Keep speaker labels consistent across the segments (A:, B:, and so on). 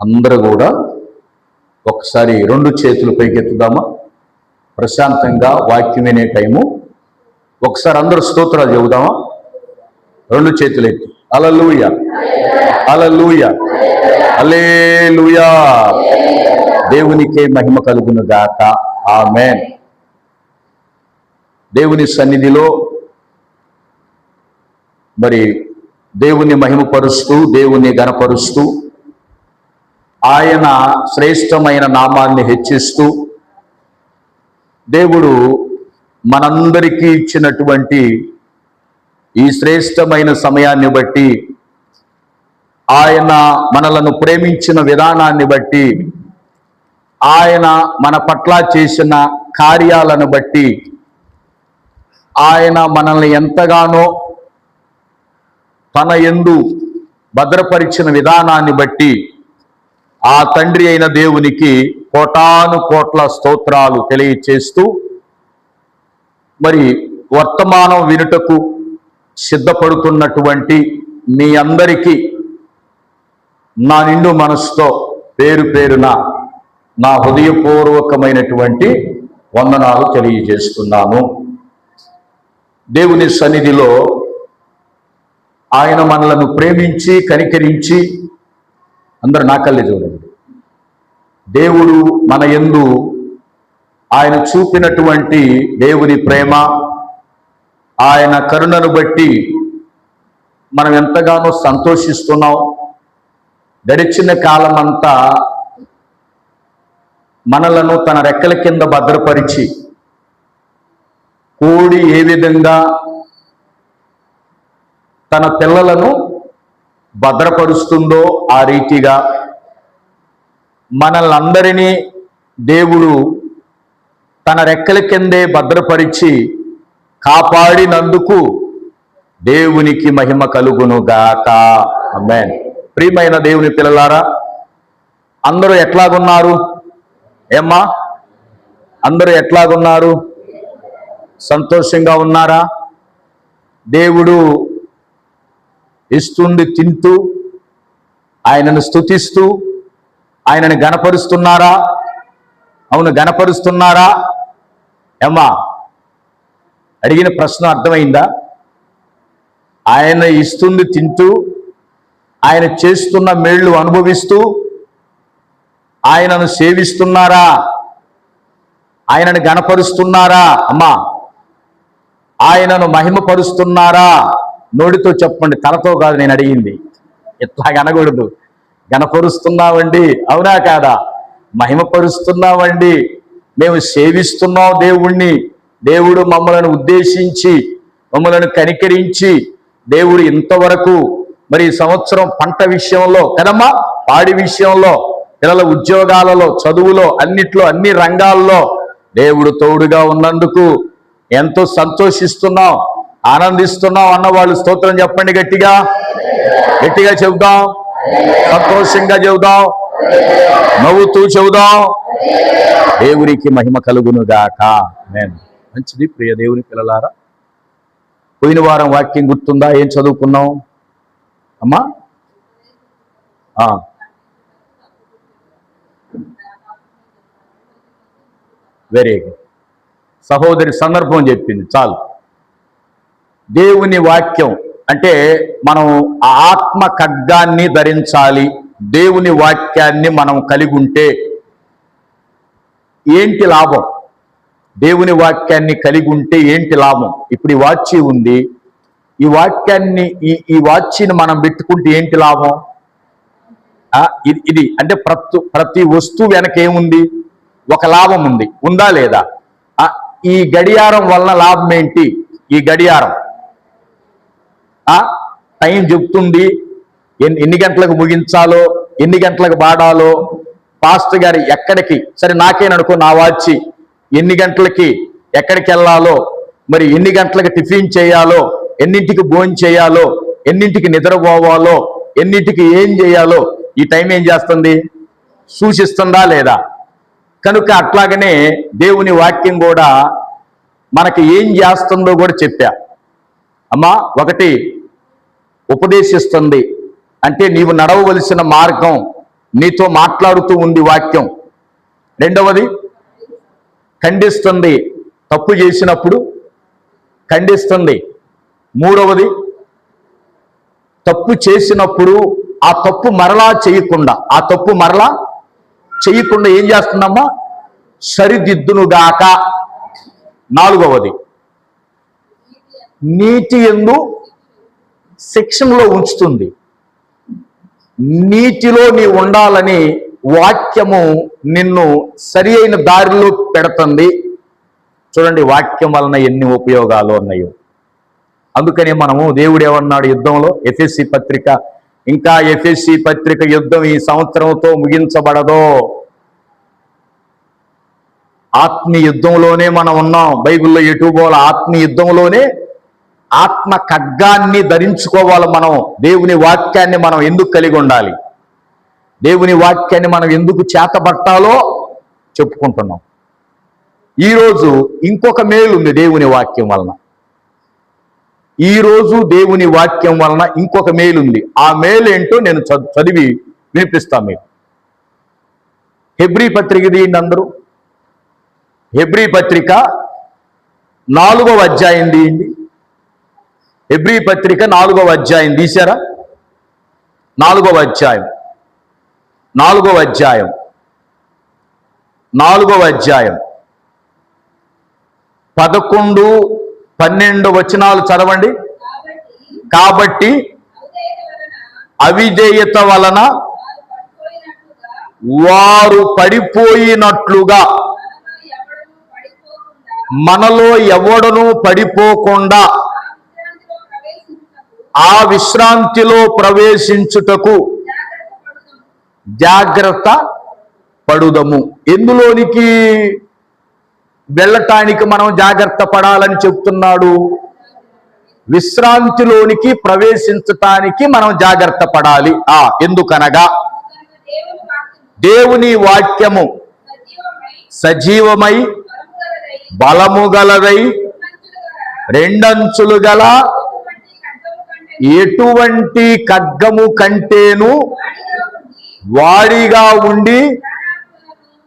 A: అందరూ కూడా ఒకసారి రెండు చేతులు పైకెత్తుదామా? ప్రశాంతంగా వాక్యం వినే టైము. ఒకసారి అందరూ స్తోత్రాలు చెబుదామా? రెండు చేతులు ఎత్తి హల్లెలూయా హల్లెలూయా హల్లెలూయా. దేవునికే మహిమ కలుగును గాక. ఆమేన్. దేవుని సన్నిధిలో మరి దేవుని మహిమపరుస్తూ, దేవుని ఘనపరుస్తూ, ఆయన శ్రేష్టమైన నామాన్ని హెచ్చిస్తూ, దేవుడు మనందరికీ ఇచ్చినటువంటి ఈ శ్రేష్టమైన సమయాన్ని బట్టి, ఆయన మనలను ప్రేమించిన విధానాన్ని బట్టి, ఆయన మన పట్ల చేసిన కార్యాలను బట్టి, ఆయన మనల్ని ఎంతగానో తన యందు భద్రపరిచిన విధానాన్ని బట్టి ఆ తండ్రి అయిన దేవునికి కోటాను కోట్ల స్తోత్రాలు తెలియచేస్తూ, మరి వర్తమానం వినుటకు సిద్ధపడుతున్నటువంటి మీ అందరికీ నా నిండు మనసుతో పేరు పేరున నా హృదయపూర్వకమైనటువంటి వందనాలు తెలియజేస్తున్నాను. దేవుని సన్నిధిలో ఆయన మనలను ప్రేమించి కనికరించి, అందరు నా కళ్ళే చూడండి, దేవుడు మన యందు ఆయన చూపినటువంటి దేవుని ప్రేమ, ఆయన కరుణను బట్టి మనం ఎంతగానో సంతోషిస్తున్నాం. గడిచిన కాలం అంతా మనలను తన రెక్కల కింద భద్రపరిచి, కోడి ఏ విధంగా తన పిల్లలను భద్రపరుస్తుందో ఆ రీతిగా మనల్నందరినీ దేవుడు తన రెక్కల కిందే భద్రపరిచి కాపాడినందుకు దేవునికి మహిమ కలుగును గాక. ఆమేన్. ప్రియమైన దేవుని పిల్లలారా, అందరూ ఎట్లాగున్నారు? ఏమ్మా, అందరూ ఎట్లాగున్నారు? సంతోషంగా ఉన్నారా? దేవుడు ఇస్తుంది తింటూ, ఆయనను స్తుతిస్తూ, ఆయనను గణపరుస్తున్నారా? అవును, గణపరుస్తున్నారా? ఏమ్మా, అడిగిన ప్రశ్న అర్థమైందా? ఆయన ఇస్తుంది తింటూ, ఆయన చేస్తున్న మేళ్ళు అనుభవిస్తూ ఆయనను సేవిస్తున్నారా? ఆయనను గణపరుస్తున్నారా? అమ్మా, ఆయనను మహిమపరుస్తున్నారా? నోటితో చెప్పండి, తలతో కాదు నేను అడిగింది. ఎట్లా అనకూడదు. గణపరుస్తున్నామండి, అవునా కాదా? మహిమపరుస్తున్నామండి, మేము సేవిస్తున్నాం దేవుణ్ణి. దేవుడు మమ్మలను ఉద్దేశించి, మమ్మలను కనికరించి, దేవుడు ఇంతవరకు మరి సంవత్సరం పంట విషయంలో కదమ్మా, పాడి విషయంలో, పిల్లల ఉద్యోగాలలో, చదువులో, అన్నిట్లో, అన్ని రంగాల్లో దేవుడు తోడుగా ఉన్నందుకు ఎంతో సంతోషిస్తున్నాం, ఆనందిస్తున్నాం. అన్నవాళ్ళు స్తోత్రం చెప్పండి. గట్టిగా గట్టిగా చెబుదాం, సంతోషంగా చెబుదాం, నవ్వుతూ చెబుదాం. దేవునికి మహిమ కలుగును గాక. నేను మంచిది. ప్రియ దేవుని పిల్లలారా, పోయిన వారం వాక్యం గుర్తుందా? ఏం చదువుకున్నాం అమ్మా? Very good. సహోదరి సందర్భం చెప్పింది, చాలు. దేవుని వాక్యం అంటే మనం ఆ ఆత్మ ఖడ్గాన్ని ధరించాలి. దేవుని వాక్యాన్ని మనం కలిగి ఉంటే ఏంటి లాభం? దేవుని వాక్యాన్ని కలిగి ఉంటే ఏంటి లాభం? ఇప్పుడు ఈ వాచ్చి ఉంది, ఈ వాక్యాన్ని ఈ వాచ్ని మనం పెట్టుకుంటే ఏంటి లాభం? ఇది అంటే ప్రతి వస్తువు వెనక ఏముంది? ఒక లాభం ఉంది, ఉందా లేదా? ఈ గడియారం వలన లాభం ఏంటి? ఈ గడియారం టైం చెప్తుంది, ఎన్ని గంటలకు ముగించాలో, ఎన్ని గంటలకు వాడాలో. పాస్టర్ గారు ఎక్కడికి, సరే నాకేననుకో, నా వాచి ఎన్ని గంటలకి ఎక్కడికి వెళ్ళాలో, మరి ఎన్ని గంటలకు టిఫిన్ చేయాలో, ఎన్నింటికి భోజనం చేయాలో, ఎన్నింటికి నిద్రపోవాలో, ఎన్నింటికి ఏం చేయాలో ఈ టైం ఏం చేస్తుంది? సూచిస్తుందా లేదా? కనుక అట్లాగనే దేవుని వాక్యం కూడా మనకి ఏం చేస్తుందో కూడా చెప్పా. అమ్మా, ఒకటి ఉపదేశిస్తుంది, అంటే నీవు నడవవలసిన మార్గం నీతో మాట్లాడుతూ ఉంది వాక్యం. రెండవది ఖండిస్తుంది, తప్పు చేసినప్పుడు ఖండిస్తుంది. మూడవది తప్పు చేసినప్పుడు ఆ తప్పు మరలా చేయకుండా ఏం చేస్తుందమ్మా? సరిదిద్దునుగాక. నాలుగవది నీతి యందు శిక్షణలో ఉంచుతుంది. నీతిలో నీ ఉండాలని వాక్యము నిన్ను సరి అయిన దారిలో పెడుతుంది. చూడండి వాక్యం వలన ఎన్ని ఉపయోగాలు ఉన్నాయో. అందుకని మనము దేవుడు ఏమన్నాడు యుద్ధంలో, ఎఫెసీ పత్రిక, ఇంకా ఎఫెసీ పత్రిక యుద్ధం ఈ సంవత్సరంతో ముగించబడదో. ఆత్మీయ యుద్ధంలోనే మనం ఉన్నాం. బైబిల్లో ఎటు పోల ఆత్మీయ యుద్ధంలోనే ఆత్మ ఖడ్గాన్ని ధరించుకోవాలి. మనం దేవుని వాక్యాన్ని మనం ఎందుకు కలిగి ఉండాలి, దేవుని వాక్యాన్ని మనం ఎందుకు చేతబట్టాలో చెప్పుకుంటున్నాం. ఈరోజు ఇంకొక మేలు ఉంది దేవుని వాక్యం వలన. ఈరోజు దేవుని వాక్యం వలన ఇంకొక మేలు ఉంది. ఆ మేలు ఏంటో నేను చదివి వినిపిస్తాను మీకు. హెబ్రీ పత్రిక తీయండి అందరూ. హెబ్రీ పత్రిక 4వ అధ్యాయం తీయండి. హెబ్రీ పత్రిక 4వ అధ్యాయం తీశారా? 4వ అధ్యాయం 11, 12 వచనాలు చదవండి. కాబట్టి అవిధేయత వలన వారు పడిపోయినట్లుగా మనలో ఎవడను పడిపోకుండా ఆ విశ్రాంతిలో ప్రవేశించుటకు జాగ్రత్త పడుదము. ఎందులోనికి వెళ్ళటానికి మనం జాగ్రత్త పడాలని చెప్తున్నాడు? విశ్రాంతిలోనికి ప్రవేశించటానికి మనం జాగ్రత్త పడాలి. ఎందుకనగా దేవుని వాక్యము సజీవమై బలము గలదై రెండంచులు గల ఎటువంటి ఖడ్గము కంటేను వాడిగా ఉండి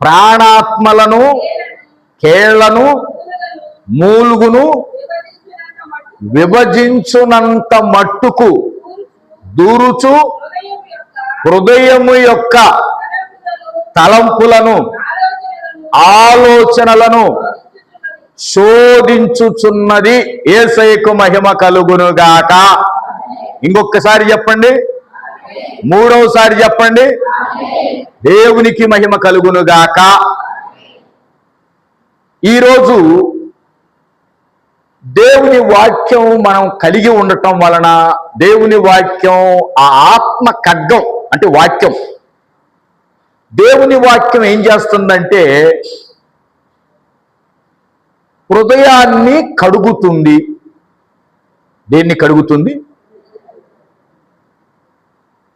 A: ప్రాణాత్మలను కేళ్లను మూలుగును విభజించునంత మట్టుకు దూరుచు హృదయము యొక్క తలంపులను ఆలోచనలను శోధించుచున్నది. యేసయ్యకు మహిమ కలుగునుగాక. ఇంకొకసారి చెప్పండి, మూడవసారి చెప్పండి, దేవునికి మహిమ కలుగునుగాక. ఈరోజు దేవుని వాక్యం మనం కలిగి ఉండటం వలన, దేవుని వాక్యం ఆ ఆత్మ ఖడ్గం అంటే వాక్యం, దేవుని వాక్యం ఏం చేస్తుందంటే హృదయాన్ని కడుగుతుంది. దేన్ని కడుగుతుంది?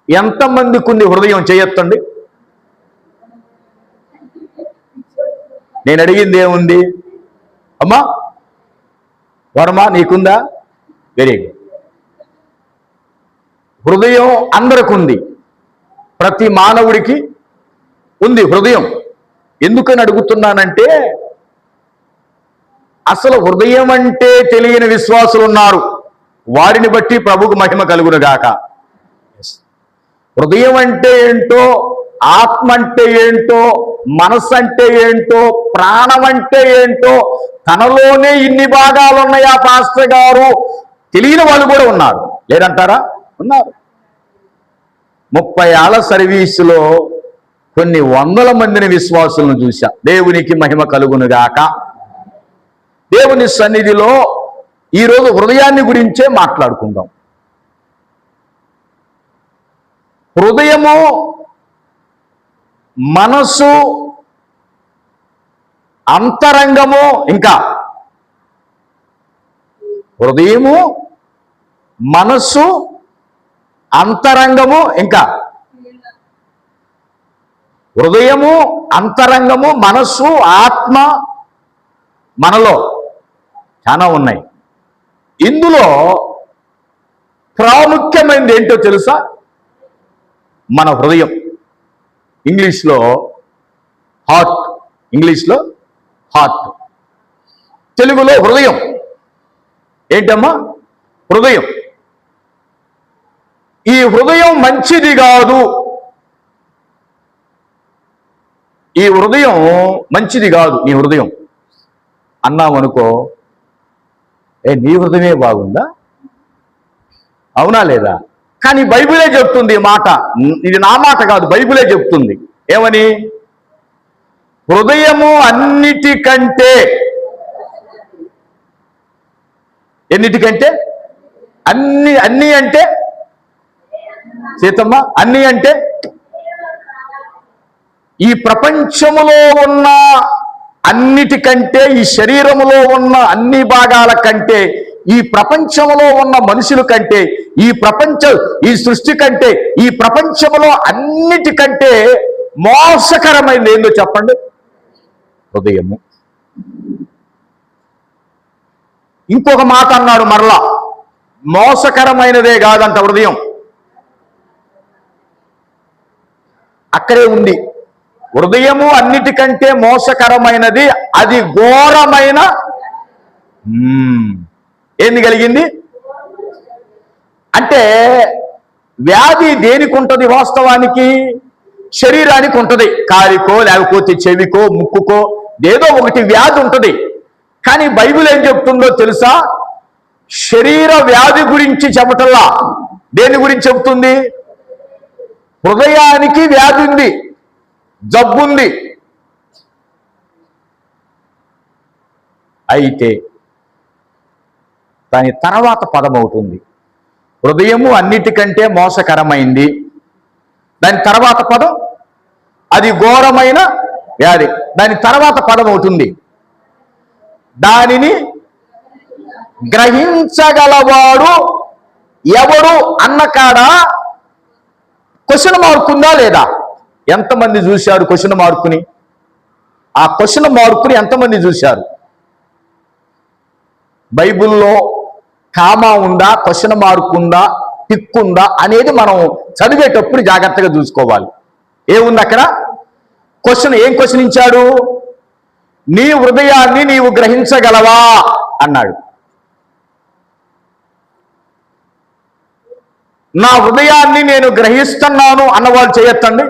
A: ఎంతమందికి ఉంది హృదయం? చేయొత్తండి. నేను అడిగింది ఏముంది అమ్మా? వర్మ నీకుందా? Very good. హృదయం అందరికి ఉంది, ప్రతి మానవుడికి ఉంది హృదయం. ఎందుకని అడుగుతున్నానంటే అసలు హృదయం అంటే తెలియని విశ్వాసులు ఉన్నారు. వారిని బట్టి ప్రభుకు మహిమ కలుగునుగాక. హృదయం అంటే ఏంటో, ఆత్మ అంటే ఏంటో, మనసు అంటే ఏంటో, ప్రాణం అంటే ఏంటో, తనలోనే ఇన్ని భాగాలు ఉన్నాయి ఆ పాస్టర్ గారు తెలియని వాళ్ళు కూడా ఉన్నారు. లేదంటారా? ఉన్నారు. 30 ఏళ్ల సర్వీసులో కొన్ని వందల మందిని విశ్వాసులను చూశా. దేవునికి మహిమ కలుగునుగాక. దేవుని సన్నిధిలో ఈరోజు హృదయాన్ని గురించే మాట్లాడుకుందాం. హృదయము, మనసు, అంతరంగము, ఇంకా హృదయము, మనస్సు, అంతరంగము, ఇంకా హృదయము, అంతరంగము, మనస్సు, ఆత్మ మనలో చాలా ఉన్నాయి. ఇందులో ప్రాముఖ్యమైనది ఏంటో తెలుసా? మన హృదయం. ఇంగ్లీష్లో హార్ట్, ఇంగ్లీష్లో హార్ట్, తెలుగులో హృదయం. ఏంటమ్మా? హృదయం. ఈ హృదయం మంచిది కాదు, ఈ హృదయం మంచిది కాదు, నీ హృదయం అన్నామనుకో, నీ హృదయమే బాగుందా? అవునా లేదా? కానీ బైబిలే చెప్తుంది ఈ మాట. ఇది నా మాట కాదు, బైబిలే చెప్తుంది. ఏమని? హృదయము అన్నిటికంటే, ఎన్నిటికంటే? అన్ని అంటే సీతమ్మ, అన్ని అంటే ఈ ప్రపంచములో ఉన్న అన్నిటికంటే, ఈ శరీరములో ఉన్న అన్ని భాగాల కంటే, ఈ ప్రపంచంలో ఉన్న మనుషుల కంటే, ఈ సృష్టి కంటే, ఈ ప్రపంచంలో అన్నిటికంటే మోసకరమైనది ఏందో చెప్పండి? హృదయము. ఇంకొక మాట అన్నాడు మరలా, మోసకరమైనదే కాదంట హృదయం. అక్కడే ఉంది. హృదయము అన్నిటికంటే మోసకరమైనది, అది ఘోరమైన. ఏంది కలిగింది అంటే, వ్యాధి దేనికి ఉంటుంది? వాస్తవానికి శరీరానికి ఉంటుంది. కాలికో లేకపోతే చెవికో ముక్కుకో ఏదో ఒకటి వ్యాధి ఉంటుంది. కానీ బైబిల్ ఏం చెప్తుందో తెలుసా? శరీర వ్యాధి గురించి చెప్పటల్లా, దేని గురించి చెప్తుంది? హృదయానికి వ్యాధి ఉంది, జబ్బుంది. అయితే దాని తర్వాత పదం అవుతుంది. హృదయము అన్నిటికంటే మోసకరమైంది. దాని తర్వాత పదం అది ఘోరమైన వ్యాధి. దాని తర్వాత పదం అవుతుంది దానిని గ్రహించగలవాడు ఎవడు అన్నకాడ క్వశ్చన్ మార్క్ ఉందా లేదా? ఎంతమంది చూశారు క్వశ్చన్ మార్కుని? ఆ క్వశ్చన్ మార్కుని ఎంతమంది చూశారు? బైబిల్లో కామా ఉందా, క్వశ్చన్ మార్క్ ఉందా, టిక్ ఉందా అనేది మనం చదివేటప్పుడు జాగ్రత్తగా చూసుకోవాలి. ఏముంది అక్కడ? క్వశ్చన్. ఏం క్వశ్చన్ ఇచ్చాడు? నీ హృదయాన్ని నీవు గ్రహించగలవా అన్నాడు. నా హృదయాన్ని నేను గ్రహిస్తున్నాను అన్నవాళ్ళు చేయొద్దండి.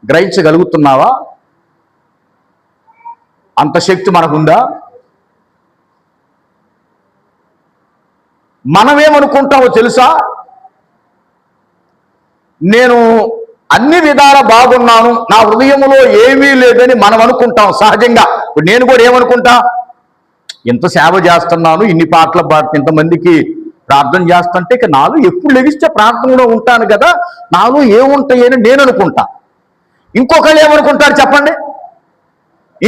A: గ్రహించగలుగుతున్నావా? అంత శక్తి మనకుందా? మనమేమనుకుంటామో తెలుసా? నేను అన్ని విధాల బాగున్నాను, నా హృదయంలో ఏమీ లేదని మనం అనుకుంటాం సహజంగా. ఇప్పుడు నేను కూడా ఏమనుకుంటా? ఇంత సేవ చేస్తున్నాను, ఇన్ని పాటలు పాడుతూ ఇంతమందికి ప్రార్థన చేస్తుంటే ఇక నాలో ఎప్పుడు లెగిస్తే ప్రార్థనలో ఉంటాను కదా, నాలో ఏముంటాయని నేను అనుకుంటా. ఇంకొకళ్ళు ఏమనుకుంటారు చెప్పండి?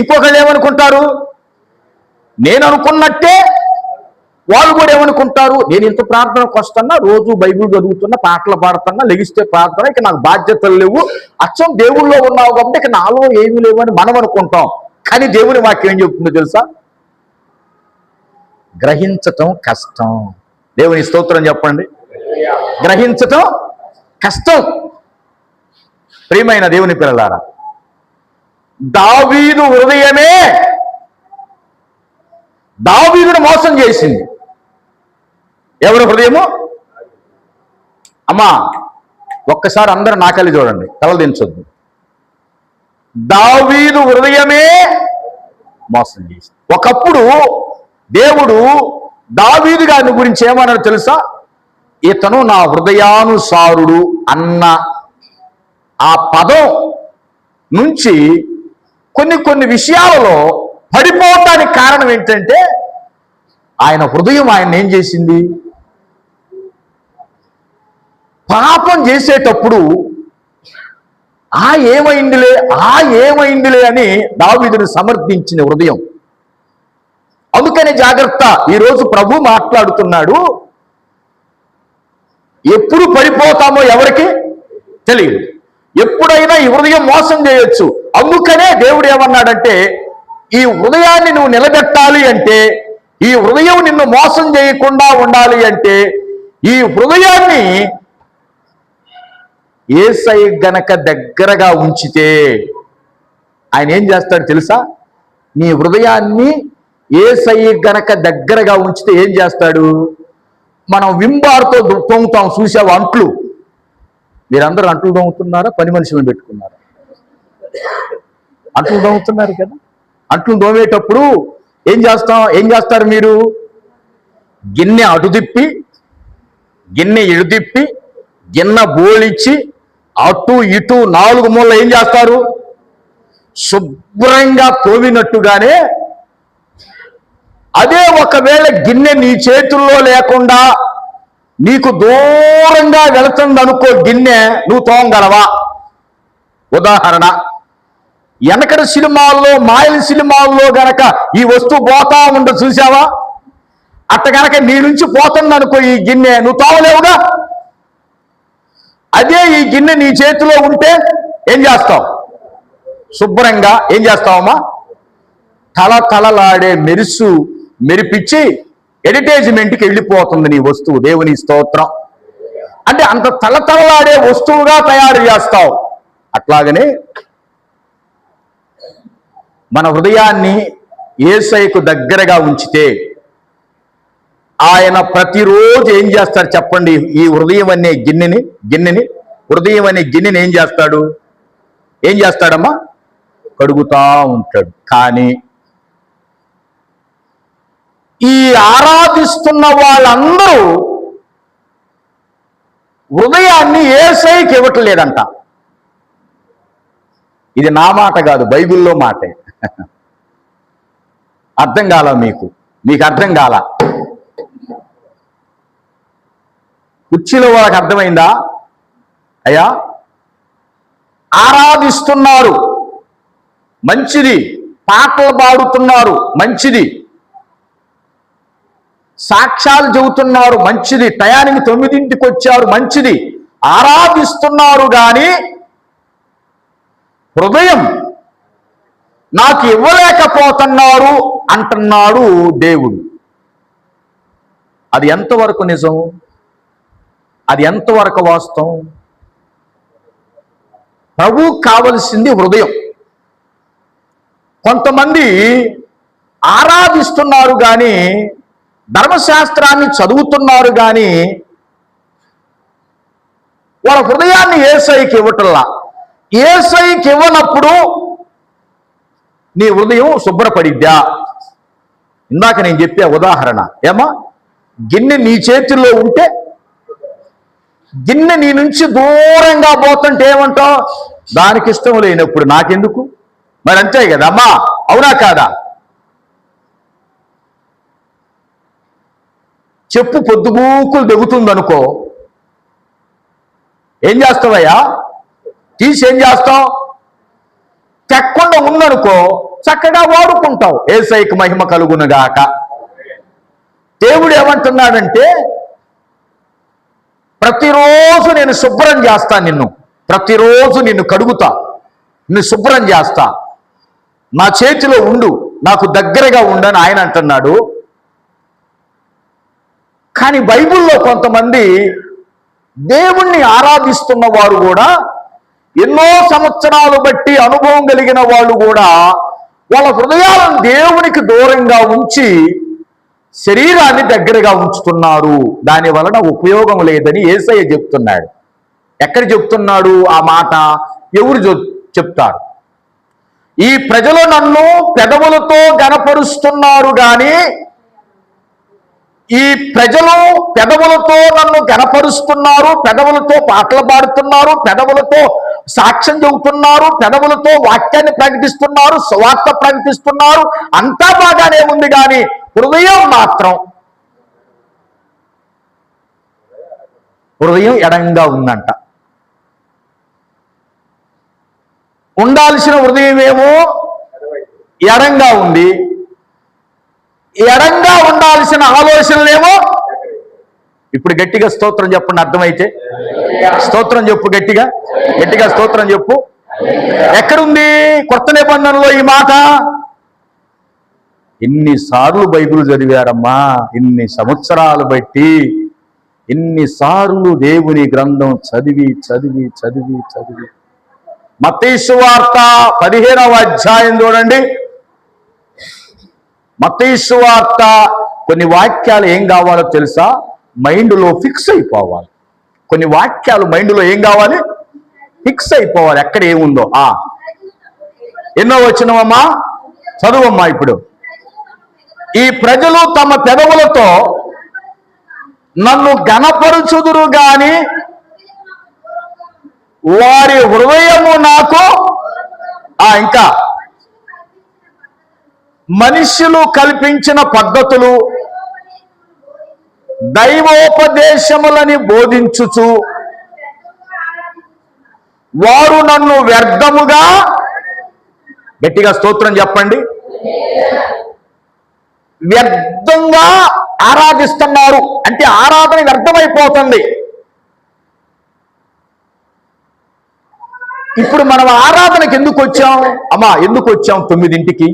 A: ఇంకొకళ్ళు ఏమనుకుంటారు? నేను అనుకున్నట్టే వాళ్ళు కూడా ఏమనుకుంటారు? నేను ఇంత ప్రార్థనకు వస్తున్నా, రోజు బైబిల్ చదువుతున్నా, పాటలు పాడుతున్నా, లెగిస్తే ప్రార్థన, ఇక నాకు బాధ్యతలు లేవు, అచ్చం దేవుళ్ళో ఉన్నావు కాబట్టి ఇక నాలో ఏమీ లేవు అని మనం అనుకుంటాం. కానీ దేవుని వాక్యం ఏం చెప్తుందో తెలుసా? గ్రహించటం కష్టం. దేవుని స్తోత్రం చెప్పండి. గ్రహించటం కష్టం. ప్రియమైన దేవుని పిల్లలారా, దావీదు హృదయమే దావీదును మోసం చేసింది. ఎవరి హృదయము? అమ్మా ఒక్కసారి అందరూ నాకల్లి చూడండి, తలలు దించొద్దు. దావీదు హృదయమే మోసం చేసింది. ఒకప్పుడు దేవుడు దావీదు గారిని గురించి ఏమన్నాడు తెలుసా? ఇతను నా హృదయానుసారుడు అన్న ఆ పదం నుంచి కొన్ని విషయాలలో పడిపోవటానికి కారణం ఏంటంటే, ఆయన హృదయం ఆయన ఏం చేసింది? పాపం చేసేటప్పుడు ఏమైందిలే అని దావీదుని సమర్థించిన హృదయం. అందుకనే జాగ్రత్త. ఈరోజు ప్రభు మాట్లాడుతున్నాడు. ఎప్పుడు పడిపోతామో ఎవరికి తెలియదు. ఎప్పుడైనా ఈ హృదయం మోసం చేయొచ్చు. అందుకనే దేవుడు ఏమన్నాడంటే, ఈ హృదయాన్ని నువ్వు నిలబెట్టాలి అంటే, ఈ హృదయం నిన్ను మోసం చేయకుండా ఉండాలి అంటే, ఈ హృదయాన్ని యేసయ్య గనక దగ్గరగా ఉంచితే ఆయన ఏం చేస్తాడు తెలుసా? నీ హృదయాన్ని యేసయ్య గనక దగ్గరగా ఉంచితే ఏం చేస్తాడు? మనం వింబార్తో తోముతాం, చూసావు అంట్లు. మీరందరూ అంట్లు తోముతున్నారా? పని మనుషులను పెట్టుకున్నారా? అంట్లు తోముతున్నారు కదా. అంట్లు తోమేటప్పుడు ఏం చేస్తారు మీరు? గిన్నె అటు తిప్పి, గిన్నె ఇటు తిప్పి, గిన్నె బోలిచ్చి అటు ఇటు 4 మూలలు ఏం చేస్తారు? శుభ్రంగా తోమినట్టుగానే అదే ఒకవేళ గిన్నె నీ చేతుల్లో లేకుండా నీకు దూరంగా వెళుతుందనుకో గిన్నె, నువ్వు తోమగలవా? ఉదాహరణ, వెనకటి సినిమాల్లో, మాయల సినిమాల్లో గనక ఈ వస్తువు పోతా ఉండ చూసావా? అట్ట గనక నీ నుంచి పోతుందనుకో ఈ గిన్నె, నువ్వు తోమలేవుగా. అదే ఈ గిన్నె నీ చేతిలో ఉంటే ఏం చేస్తావు? శుభ్రంగా ఏం చేస్తావమ్మా? తలతలలాడే మెరిపించి ఎడిటేజ్మెంట్కి వెళ్ళిపోతుంది నీ వస్తువు. దేవుని స్తోత్రం. అంటే అంత తలతలలాడే వస్తువుగా తయారు చేస్తావు. అట్లాగనే మన హృదయాన్ని యేసయ్యకు దగ్గరగా ఉంచితే ఆయన ప్రతిరోజు ఏం చేస్తాడు చెప్పండి? ఈ హృదయం అనే గిన్నెని హృదయం అనే గిన్నెని ఏం చేస్తాడమ్మా? కడుగుతా ఉంటాడు. కానీ ఈ ఆరాధిస్తున్న వాళ్ళందరూ హృదయాన్ని యేసయ్యకి ఇవ్వట్లేదంట. ఇది నా మాట కాదు, బైబిల్లో మాటే. అర్థం కాల మీకు అర్థం కాల. కుర్చీలో వాళ్ళకి అర్థమైందా? అయ్యా, ఆరాధిస్తున్నారు, మంచిది. పాటలు పాడుతున్నారు, మంచిది. సాక్ష్యాలు చెబుతున్నారు, మంచిది. టయానికి 9ంటికి వచ్చారు, మంచిది. ఆరాధిస్తున్నారు కానీ హృదయం నాకు ఇవ్వలేకపోతున్నారు అంటున్నాడు దేవుడు. అది ఎంతవరకు నిజం? అది ఎంతవరకు వాస్తవం? ప్రభువుకు కావలసింది హృదయం. కొంతమంది ఆరాధిస్తున్నారు కానీ, ధర్మశాస్త్రాన్ని చదువుతున్నారు కానీ వాళ్ళ హృదయాన్ని యేసయ్యకి ఇవ్వటంలా. యేసయ్యకి ఇవ్వనప్పుడు నీ హృదయం శుభ్రపడిద్దా? ఇందాక నేను చెప్పే ఉదాహరణ ఏమా, గిన్నె నీ చేతుల్లో ఉంటే, గిన్నె నీ నుంచి దూరంగా పోతుంటే ఏమంటావు? దానికి ఇష్టం లేనప్పుడు నాకెందుకు? మరి అంతే కదా అమ్మా, అవునా కాదా? చెప్పు పొద్దుగూకులు దిగుతుందనుకో, ఏం చేస్తావయ్యా? తీసి ఏం చేస్తావు? తెక్కకుండా ఉందనుకో, చక్కగా వాడుకుంటావు. యేసయ్యకు మహిమ కలుగునుగాక. దేవుడు ఏమంటున్నాడంటే, ప్రతిరోజు నేను శుభ్రం చేస్తా, ప్రతిరోజు నిన్ను కడుగుతా, నిన్ను శుభ్రం చేస్తా, నా చేతిలో ఉండు, నాకు దగ్గరగా ఉండని ఆయన అంటున్నాడు. కానీ బైబిల్లో కొంతమంది దేవుణ్ణి ఆరాధిస్తున్న వారు కూడా, ఎన్నో సంవత్సరాలు బట్టి అనుభవం కలిగిన వాళ్ళు కూడా వాళ్ళ హృదయాలను దేవునికి దూరంగా ఉంచి శరీరాన్ని దగ్గరగా ఉంచుతున్నారు. దాని వలన ఉపయోగం లేదని యేసయ్య చెప్తున్నాడు. ఎక్కడ చెప్తున్నాడు ఆ మాట? ఎవరు చెప్తారు? ఈ ప్రజలు నన్ను పెదవులతో గనపరుస్తున్నారు కానీ, ఈ ప్రజలు పెదవులతో నన్ను గనపరుస్తున్నారు, పెదవులతో పాటలు పాడుతున్నారు, పెదవులతో సాక్ష్యం చెబుతున్నారు, పెదవులతో వాక్యాన్ని ప్రకటిస్తున్నారు, సువార్త ప్రకటిస్తున్నారు, అంతా బాగానే ఉంది. కానీ హృదయం మాత్రం, హృదయం ఎడంగా ఉందంట. ఉండాల్సిన హృదయం ఏమో ఎడంగా ఉంది, ఎడంగా ఉండాల్సిన ఆలోచనలేమో. ఇప్పుడు గట్టిగా స్తోత్రం చెప్పండి, అర్థమైతే. స్తోత్రం చెప్పు, గట్టిగా స్తోత్రం చెప్పు. ఎక్కడుంది కొత్త నిబంధనలో ఈ మాట? ఎన్నిసార్లు బైబిల్ చదివారమ్మా, ఇన్ని సంవత్సరాలు బట్టి ఎన్నిసార్లు దేవుని గ్రంథం చదివి చదివి చదివి చదివి. మత్తయి సువార్త 15వ అధ్యాయం చూడండి. మత్తయి సువార్త కొన్ని వాక్యాలు ఏం కావాలో తెలుసా? మైండ్లో ఫిక్స్ అయిపోవాలి. కొన్ని వాక్యాలు మైండ్లో ఏం కావాలి? ఫిక్స్ అయిపోవాలి. ఎక్కడ ఏముందో. ఎన్నో వచనమమ్మా? చదువమ్మా ఇప్పుడు. ఈ ప్రజలు తమ పెదవులతో నన్ను ఘనపరుచుదురు గాని వారి హృదయము నాకు ఇంకా మనుష్యులు కల్పించిన పద్ధతులు దైవోపదేశములని బోధించుచు వారు నన్ను వ్యర్థముగా, గట్టిగా స్తోత్రం చెప్పండి, వ్యర్థంగా ఆరాధిస్తున్నారు. అంటే ఆరాధన వ్యర్థమైపోతుంది. ఇప్పుడు మనం ఆరాధనకి ఎందుకు వచ్చాం అమ్మా? ఎందుకు వచ్చాం 9ంటికి?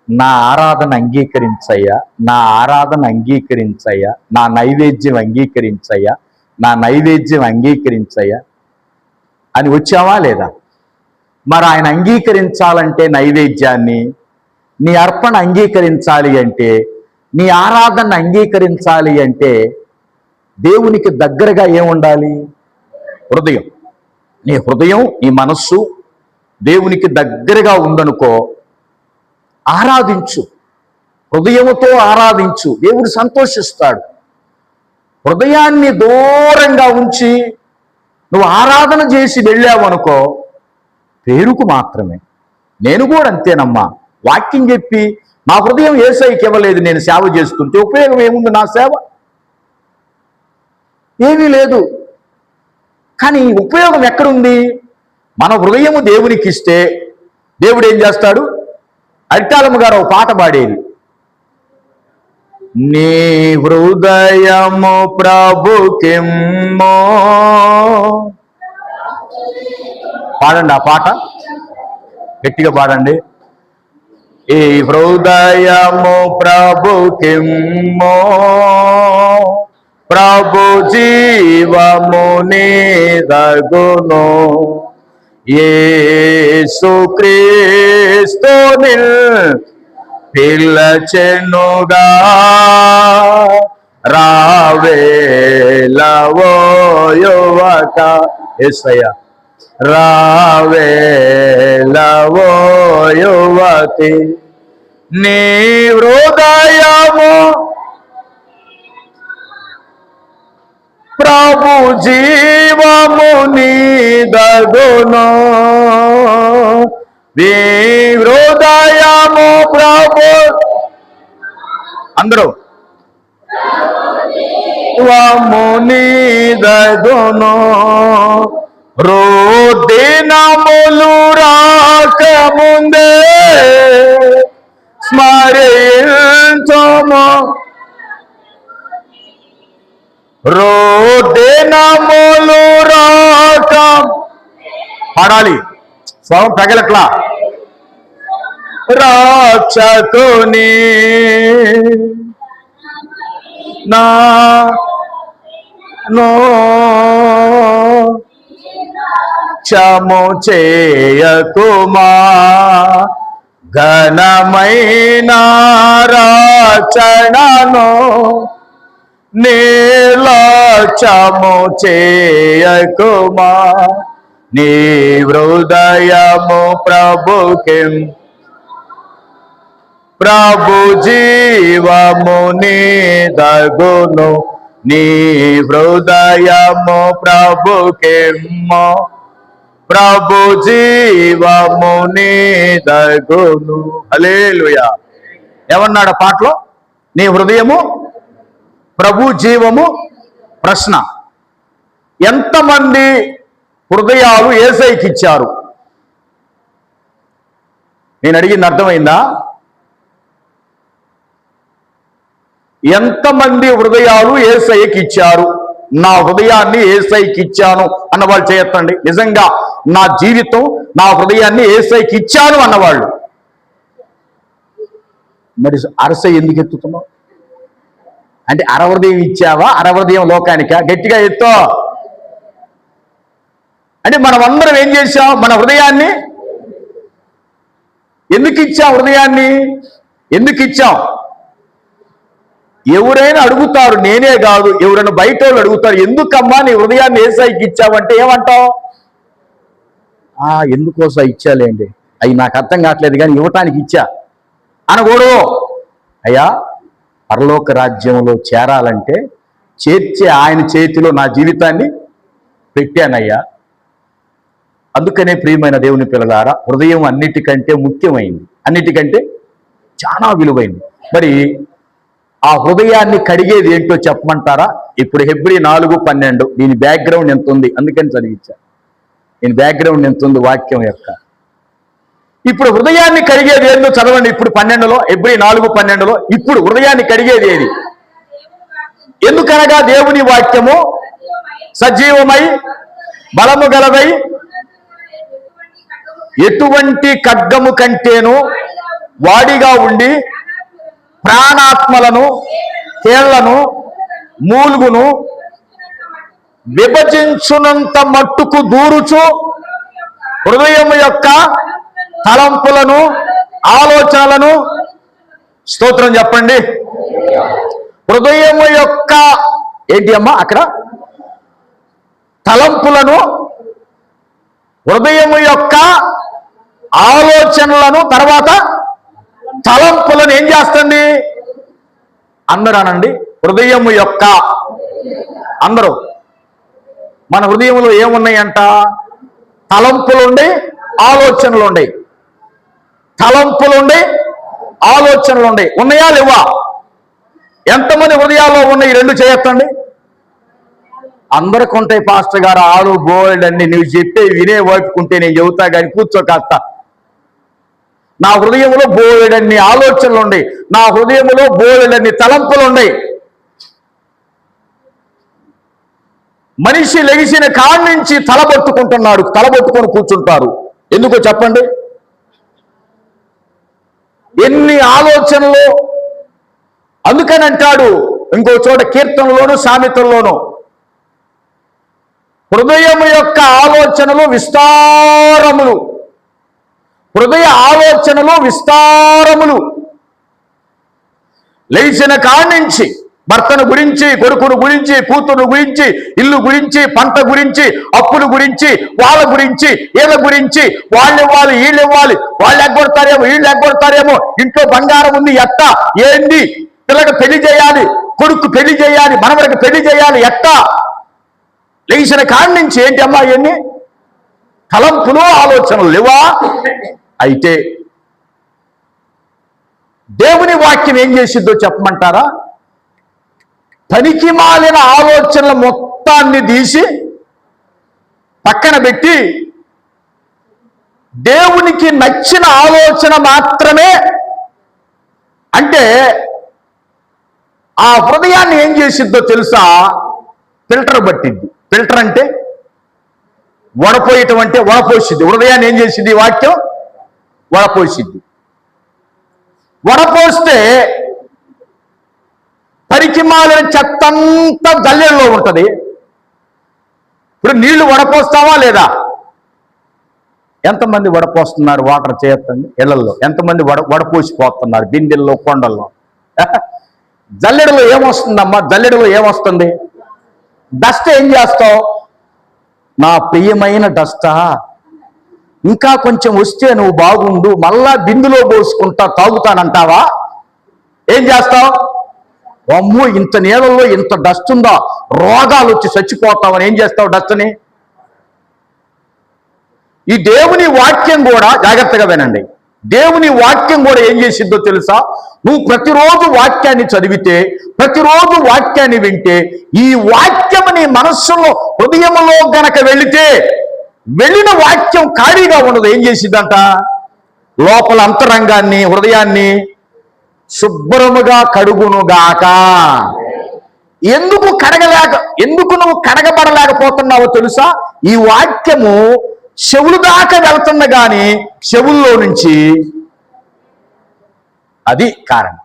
A: నా ఆరాధన అంగీకరించయ్యా, నా ఆరాధన అంగీకరించయ్యా, నా నైవేద్యం అంగీకరించయ్యా, నా నైవేద్యం అంగీకరించయ్యా అని వచ్చావా లేదా? మరి ఆయన అంగీకరించాలంటే నైవేద్యాన్ని, నీ అర్పణ అంగీకరించాలి అంటే, నీ ఆరాధన అంగీకరించాలి అంటే దేవునికి దగ్గరగా ఏముండాలి? హృదయం. నీ హృదయం, నీ మనస్సు దేవునికి దగ్గరగా ఉందనుకో, ఆరాధించు, హృదయముతో ఆరాధించు, దేవుడు సంతోషిస్తాడు. హృదయాన్ని దూరంగా ఉంచి నువ్వు ఆరాధన చేసి వెళ్ళావనుకో, పేరుకు మాత్రమే. నేను కూడా అంతేనమ్మా. వాక్యం చెప్పి నా హృదయం యేసయ్యకి ఇవ్వలేదు, నేను సేవ చేస్తుంటే ఉపయోగం ఏముంది? నా సేవ ఏమీ లేదు. కానీ ఉపయోగం ఎక్కడుంది? మన హృదయము దేవునికి ఇస్తే దేవుడు ఏం చేస్తాడు? అరిటాలమ్మ గారు ఒక పాట పాడేది, నీ హృదయము ప్రభుకిమ్మో. పాడండి ఆ పాట, గట్టిగా పాడండి. ఈ హృదయము ప్రభుకిమ్మో, ప్రభు జీవము నీదగును, యేసు క్రీస్తుని పిలచెనుగా, రావేలవో యువక, యేసయ్య రావేలవో యువతి, నీ హృదయము ప్రభు జీవము నీదగును, నీ హృదయము ప్రభు, అందరూ జీవము నీదగును, దినములు రాకముందే స్మరించుము, దినములు రాక, పాడాలి, స్వరం తగలట్లా, రాచకుని నా చము చేయకుమా, ఘనమైన రచనను నీలచము చేయకుమా, నీ హృదయము ప్రభుకిం, ప్రభు జీవము నీదగును, నీ హృదయము ప్రభుకిమ్మో, ప్రభు జీవము నీదగును. హల్లెలూయా. ఏమన్నాడు పాటలో? నీ హృదయము ప్రభు జీవము. ప్రశ్న, ఎంతమంది హృదయాలు యేసయ్యకి ఇచ్చారు? నేను అడిగింది అర్థమైందా? ఎంతమంది హృదయాలు యేసయ్యకి ఇచ్చారు? నా హృదయాన్ని యేసయ్యకి ఇచ్చాను అన్నవాళ్ళు చేయొద్దండి. నిజంగా నా జీవితం, నా హృదయాన్ని యేసయ్యకి ఇచ్చాను అన్నవాళ్ళు. మరి అరస ఎందుకు ఎత్తుతున్నావు? అంటే అరహృదయం ఇచ్చావా, అరహృదయం లోకానికా? గట్టిగా ఎత్తో. అంటే మనం అందరం ఏం చేశాం? మన హృదయాన్ని ఎందుకు ఇచ్చాం? హృదయాన్ని ఎందుకు ఇచ్చాం? ఎవరైనా అడుగుతారు, నేనే కాదు, ఎవరైనా బయట వాళ్ళు అడుగుతారు, ఎందుకమ్మా నీ హృదయాన్ని ఏసైకి ఇచ్చావంటే ఏమంటావు? ఎందుకోసం ఇచ్చాలేండి, అవి నాకు అర్థం కావట్లేదు కానీ ఇవ్వటానికి ఇచ్చా అనకూడదు. అయ్యా, పరలోక రాజ్యంలో చేరాలంటే చేర్చే ఆయన చేతిలో నా జీవితాన్ని పెట్టానయ్యా. అందుకనే ప్రియమైన దేవుని పిల్లలారా, హృదయం అన్నిటికంటే ముఖ్యమైంది, అన్నిటికంటే చాలా విలువైంది. మరి ఆ హృదయాన్ని కడిగేది ఏంటో చెప్పమంటారా? ఇప్పుడు హెబ్రీ 4:12 దీని బ్యాక్గ్రౌండ్ ఎంత ఉంది, అందుకని చదివించా. దీని బ్యాక్గ్రౌండ్ ఎంత ఉంది వాక్యం యొక్క. ఇప్పుడు హృదయాన్ని కడిగేది ఏందో చదవండి. ఇప్పుడు 12లో, హెబ్రీ 4:12లో ఇప్పుడు హృదయాన్ని కడిగేది ఏది? ఎందుకనగా దేవుని వాక్యము సజీవమై బలము గలదై ఎటువంటి ఖడ్గము కంటేను వాడిగా ఉండి ప్రాణాత్మలను, కేళ్లను, మూలుగును విభజించునంత మట్టుకు దూరుచు హృదయం యొక్క తలంపులను, ఆలోచనలను, స్తోత్రం చెప్పండి, హృదయం యొక్క ఏంటి అమ్మా అక్కడ? తలంపులను, హృదయం యొక్క ఆలోచనలను, తర్వాత తలంపులను ఏం చేస్తుంది? అందరూ అనండి, హృదయం యొక్క. అందరూ మన హృదయంలో ఏమున్నాయంట? తలంపులుండి, ఆలోచనలుండే. తలంపులుండి, ఆలోచనలుండే. ఉన్నాయా లేవా? ఎంతమంది హృదయాల్లో ఉన్నాయి? రెండు చేయొద్దండి. అందరికి ఉంటాయి పాస్టర్ గారు, ఆలు బోల్డ్ అన్ని. నువ్వు చెప్పే వినే వైపుకుంటే నేను చెబుతా కానీ కూర్చోకాస్తా. నా హృదయంలో బోలెడన్ని ఆలోచనలు ఉన్నాయి, నా హృదయంలో బోలెడన్ని తలంపులు ఉన్నాయి. మనిషి లెగిసిన కాడి నుంచి తలబొట్టుకుంటున్నాడు, తలబొట్టుకొని కూర్చుంటారు. ఎందుకో చెప్పండి? ఎన్ని ఆలోచనలు. అందుకని అంటాడు ఇంకో చోట కీర్తనలోను సామెతల్లోనూ, హృదయం యొక్క ఆలోచనలు విస్తారములు, హృదయ ఆలోచనలు విస్తారములు. లేచిన కాడి నుంచి భర్తను గురించి, కొడుకును గురించి, కూతురు గురించి, ఇల్లు గురించి, పంట గురించి, అప్పుల గురించి, వాళ్ళ గురించి, వీళ్ళ గురించి, వాళ్ళు ఇవ్వాలి, వీళ్ళు ఇవ్వాలి, వాళ్ళు ఎగ్గొడతారేమో, వీళ్ళు ఎగ్గొడతారేమో, ఇంట్లో బంగారం ఉంది ఎట్టా, ఏంది, పిల్లకి పెళ్లి చేయాలి, కొడుకు పెళ్లి చేయాలి, మనవడికి పెళ్లి చేయాలి ఎట్టా. లేచిన కాడి నుంచి ఏంటి అమ్మా ఇవన్నీ? తలంపులు, ఆలోచనలు లేవా? అయితే దేవుని వాక్యం ఏం చేసిద్దో చెప్పమంటారా? పనికి మాలిన ఆలోచనల మొత్తాన్ని తీసి పక్కన పెట్టి దేవునికి నచ్చిన ఆలోచన మాత్రమే, అంటే ఆ హృదయాన్ని ఏం చేసిద్దో తెలుసా? ఫిల్టర్ పట్టిద్ది. ఫిల్టర్ అంటే వడపోయటం, అంటే వడపోసిద్ది. హృదయాన్ని ఏం చేసింది ఈ వాక్యం? వడపోసిద్ది. వడపోస్తే పరికిమాలిన చెత్తంతా జల్లెడలో ఉంటుంది. ఇప్పుడు నీళ్లు వడపోస్తావా లేదా? ఎంతమంది వడపోస్తున్నారు? వాటర్ చేయొద్దండి. ఇళ్లలో ఎంతమంది వడపోసిపోతున్నారు? బిందెల్లో, కొండల్లో. జల్లెడలో ఏమొస్తుందమ్మా? జల్లెడలో ఏమొస్తుంది? డస్ట్. ఏం చేస్తావు? నా ప్రియమైన డస్టా, ఇంకా కొంచెం వస్తే నువ్వు బాగుండు, మళ్ళా బిందులో పోసుకుంటా తాగుతానంటావా? ఏం చేస్తావు? అమ్మో, ఇంత నీళ్ళల్లో ఇంత డస్ట్ ఉందా, రోగాలు వచ్చి చచ్చిపోతావని ఏం చేస్తావు డస్ట్ని? ఈ దేవుని వాక్యం కూడా జాగ్రత్తగా వినండి. దేవుని వాక్యం కూడా ఏం చేసిద్దో తెలుసా? నువ్వు ప్రతిరోజు వాక్యాన్ని చదివితే, ప్రతిరోజు వాక్యాన్ని వింటే, ఈ వాక్యం నీ మనస్సులో, హృదయంలో గనక వెళితే, వెళ్ళిన వాక్యం ఖాళీగా ఉండదు. ఏం చేసిద్దంట? లోపల అంతరంగాన్ని, హృదయాన్ని శుభ్రముగా కడుగునుగాక. ఎందుకు నువ్వు కడగబడలేకపోతున్నావో తెలుసా? ఈ వాక్యము చెవులు దాకా వెళ్తున్న గాని చెవుల్లో నుంచి, అది కారణం.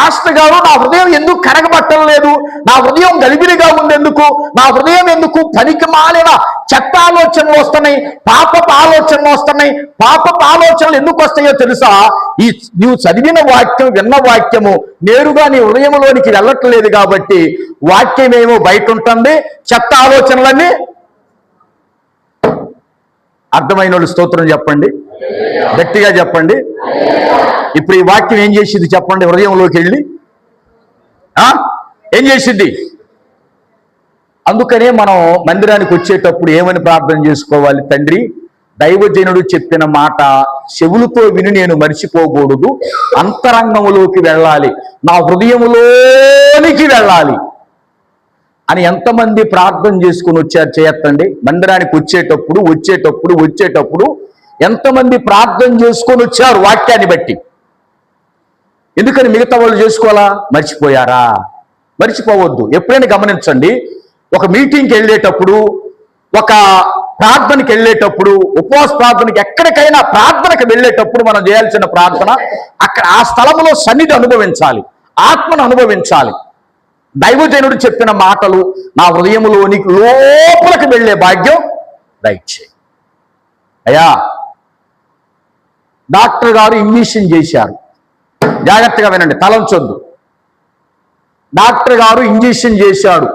A: పాస్టర్ గారు నా హృదయం ఎందుకు కరగబట్టం లేదు, నా హృదయం గలిబిలిగా ఉండేందుకు, నా హృదయం ఎందుకు పనికి మాలిన చెత్త ఆలోచనలు వస్తున్నాయి, పాపపు ఆలోచనలు వస్తున్నాయి, పాపపు ఆలోచనలు ఎందుకు వస్తాయో తెలుసా? ఈ నువ్వు చదివిన వాక్యం, విన్న వాక్యము నేరుగా నీ హృదయంలోనికి వెళ్ళట్లేదు కాబట్టి వాక్యం ఏమో బయట ఉంటుంది, చెత్త ఆలోచనలన్నీ. అర్థమైన వాళ్ళు స్తోత్రం చెప్పండి, గట్టిగా చెప్పండి. ఇప్పుడు ఈ వాక్యం ఏం చేసింది చెప్పండి? హృదయంలోకి వెళ్ళి ఏం చేసింది? అందుకనే మనం మందిరానికి వచ్చేటప్పుడు ఏమని ప్రార్థన చేసుకోవాలి? తండ్రి, దైవజనుడు చెప్పిన మాట చెవులతో విని నేను మర్చిపోకూడదు, అంతరంగంలోకి వెళ్ళాలి, నా హృదయములోనికి వెళ్ళాలి అని ఎంతమంది ప్రార్థన చేసుకుని వచ్చారు? చేయొద్దండి. మందిరానికి వచ్చేటప్పుడు ఎంతమంది ప్రార్థన చేసుకొని వచ్చారు వాక్యాన్ని బట్టి? ఎందుకని మిగతా వాళ్ళు చేసుకోవాలా? మర్చిపోయారా? మర్చిపోవద్దు. ఎప్పుడైనా గమనించండి, ఒక మీటింగ్కి వెళ్ళేటప్పుడు, ఒక ప్రార్థనకి వెళ్ళేటప్పుడు, ఉపవాస ప్రార్థనకి, ఎక్కడికైనా ప్రార్థనకు వెళ్ళేటప్పుడు మనం చేయాల్సిన ప్రార్థన అక్కడ ఆ స్థలంలో సన్నిధి అనుభవించాలి, ఆత్మను అనుభవించాలి. దైవజనుడు చెప్పిన మాటలు నా హృదయంలోనికి లోపలికి వెళ్ళే భాగ్యం దయచేయి అయ్యా. డాక్టర్ గారు ఇంజెక్షన్ చేశారు, జాగ్రత్తగా వినండి, తలంచొద్దు. డాక్టర్ గారు ఇంజెక్షన్ చేశాడు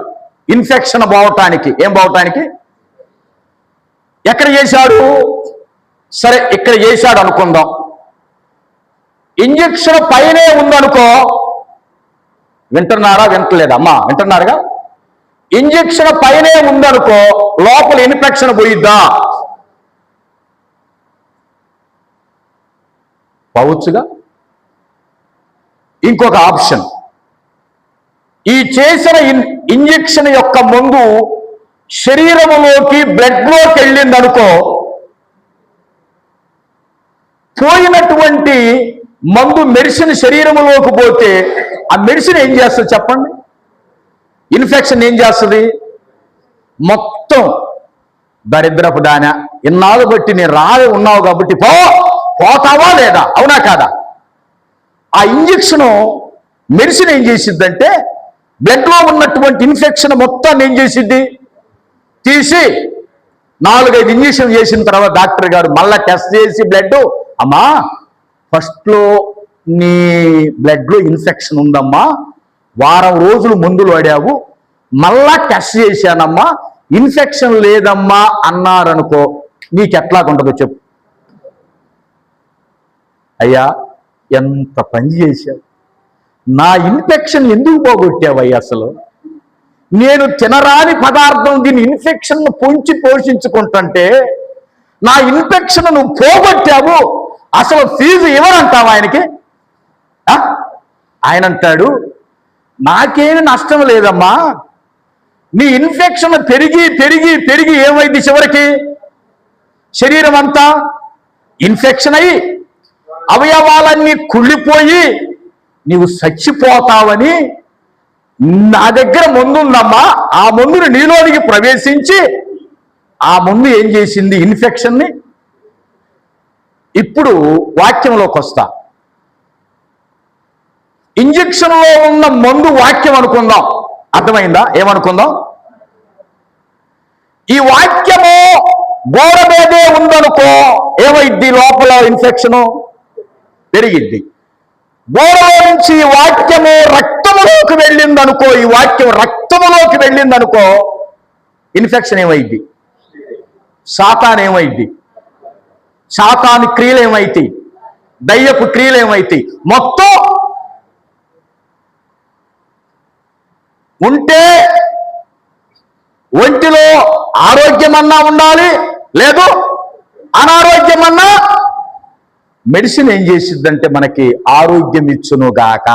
A: ఇన్ఫెక్షన్ పోవటానికి. ఏం పోవటానికి? ఎక్కడ చేశాడు? సరే, ఇక్కడ చేశాడు అనుకుందాం. ఇంజెక్షన్ పైనే ఉందనుకో, వింటున్నారా? వింటలేదా? అమ్మా వింటున్నారుగా? ఇంజెక్షన్ పైనే ఉందనుకో, లోపల ఇన్ఫెక్షన్ పోయిద్దా? పోవచ్చుగా. ఇంకొక ఆప్షన్, ఈ చేసిన ఇంజెక్షన్ యొక్క మందు శరీరంలోకి, బ్లడ్లోకి వెళ్ళిందనుకో, పోయినటువంటి మందు మెడిసిన్ శరీరంలోకి పోతే ఆ మెడిసిన్ ఏం చేస్తుంది చెప్పండి? ఇన్ఫెక్షన్ ఏం చేస్తుంది? మొత్తం దరిద్రపు దాన, ఇన్నాళ్ళు బట్టి నేను ఉన్నావు కాబట్టి పోతావా లేదా? అవునా కాదా? ఆ ఇంజెక్షన్ మెడిసిన్ ఏం చేసిద్దంటే బ్లడ్లో ఉన్నటువంటి ఇన్ఫెక్షన్ మొత్తాన్ని ఏం చేసిద్ది? తీసి 4-5 ఇంజెక్షన్ చేసిన తర్వాత డాక్టర్ గారు మళ్ళా టెస్ట్ చేసి బ్లడ్, అమ్మా ఫస్ట్లో నీ బ్లడ్లో ఇన్ఫెక్షన్ ఉందమ్మా, వారం రోజులు మందులు వాడావు, మళ్ళా టెస్ట్ చేశానమ్మా, ఇన్ఫెక్షన్ లేదమ్మా అన్నారనుకో, నీకెట్లాగుంటుందో చెప్పు. అయ్యా ఎంత పని చేశావు, నా ఇన్ఫెక్షన్ ఎందుకు పోగొట్టావయ్యా? అసలు నేను తినరాని పదార్థం దీని ఇన్ఫెక్షన్ పొంచి పోషించుకుంటుంటే నా ఇన్ఫెక్షన్ నువ్వు పోగొట్టావు, అసలు ఫీజు ఇవ్వనంటావు ఆయనకి? ఆయన అంటాడు, నాకేమి నష్టం లేదమ్మా, నీ ఇన్ఫెక్షన్ పెరిగి పెరిగి పెరిగి ఏమైంది? చివరికి శరీరం అంతా ఇన్ఫెక్షన్ అయ్యి అవయవాలన్నీ కుళ్ళిపోయి నీవు చచ్చిపోతావని నా దగ్గర మందుందమ్మా, ఆ మందుని నీలోనికి ప్రవేశించి ఆ మందు ఏం చేసింది? ఇన్ఫెక్షన్ని. ఇప్పుడు వాక్యంలోకి వస్తా. ఇంజెక్షన్లో ఉన్న మందు వాక్యం అనుకుందాం. అర్థమైందా? ఏమనుకుందాం? ఈ వాక్యము గోడ మీదే ఉందనుకో, ఏమైద్ది? లోపల ఇన్ఫెక్షను పెరిగిద్ది. గోడలో నుంచి ఈ వాక్యము రక్తములోకి వెళ్ళిందనుకో, ఈ వాక్యం రక్తములోకి వెళ్ళిందనుకో, ఇన్ఫెక్షన్ ఏమైద్ది? సాతాన్ ఏమైద్ది? సాతాను క్రియలు ఏమైతాయి? దయ్యపు క్రియలు ఏమైతాయి? మొత్తం ఉంటే ఒంటిలో ఆరోగ్యమన్నా ఉండాలి, లేదు అనారోగ్యమన్నా. మెడిసిన్ ఏం చేసిద్దంటే మనకి ఆరోగ్యం ఇచ్చునుగాక.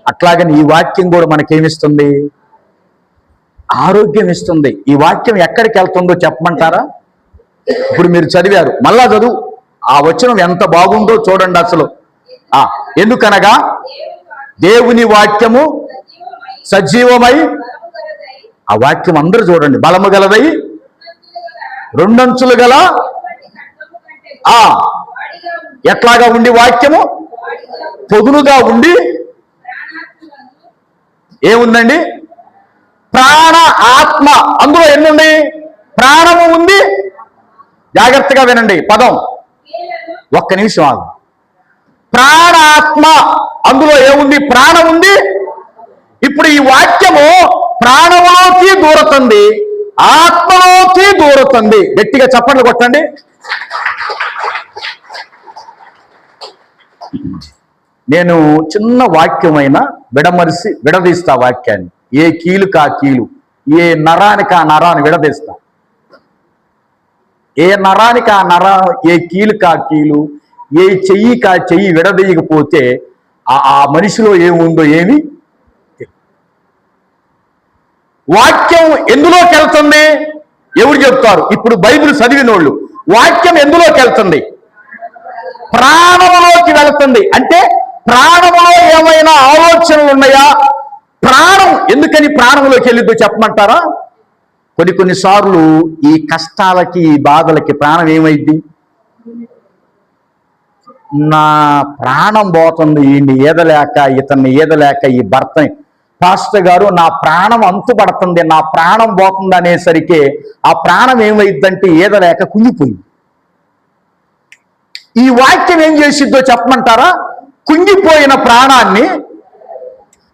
A: అట్లాగని ఈ వాక్యం కూడా మనకేమిస్తుంది? ఆరోగ్యం ఇస్తుంది. ఈ వాక్యం ఎక్కడికి వెళ్తుందో చెప్పమంటారా? ఇప్పుడు మీరు చదివారు, మళ్ళా చదువు. ఆ వచనం ఎంత బాగుందో చూడండి అసలు. ఎందుకనగా దేవుని వాక్యము సజీవమై, ఆ వాక్యం అందరూ చూడండి, బలము గలదై, 2 అంచులు గల, ఎట్లాగా ఉండి వాక్యము పొదునుగా ఉండి ఏముందండి? ప్రాణ ఆత్మ. అందులో ఎన్నుంది? ప్రాణము ఉంది. జాగ్రత్తగా వినండి పదం, ఒక్క నిమిషం ఆగు. ప్రాణాత్మ, అందులో ఏముంది? ప్రాణం ఉంది. ఇప్పుడు ఈ వాక్యము ప్రాణంలోకి దూరుతుంది, ఆత్మలోకి దూరుతుంది. గట్టిగా చప్పట్లు కొట్టండి. నేను చిన్న వాక్యమైన విడదీస్తా వాక్యాన్ని. ఏ కీలుకు ఆ కీలు, ఏ నరానికి ఆ నరాన్ని విడదీస్తా. ఏ నరానికి ఆ నర, ఏ కీలుకు ఆ కీలు, ఏ చెయ్యికి ఆ చెయ్యి విడదీయకపోతే ఆ మనిషిలో ఏముందో ఏమి. వాక్యం ఎందులోకి వెళ్తుంది? ఎవరు చెప్తారు? ఇప్పుడు బైబిల్ చదివినోళ్ళు. వాక్యం ఎందులోకి వెళ్తుంది? ప్రాణములోకి వెళ్తుంది. అంటే ప్రాణములో ఏమైనా ఆలోచనలు ఉన్నాయా? ప్రాణం ఎందుకని ప్రాణంలోకి వెళ్ళిద్దో చెప్పమంటారా? కొన్నిసార్లు ఈ కష్టాలకి, ఈ బాధలకి ప్రాణం ఏమైంది? నా ప్రాణం పోతుంది, ఈయన్ని ఈదలేక, ఇతన్ని ఈదలేక, ఈ భర్తని, పాస్టర్ గారు నా ప్రాణం అంతుపడుతుంది, నా ప్రాణం పోతుంది అనేసరికి ఆ ప్రాణం ఏమైందంటే ఈదలేక కుంగిపోయింది. ఈ వాక్యం ఏం చేసిద్దో చెప్పమంటారా? కుంగిపోయిన ప్రాణాన్ని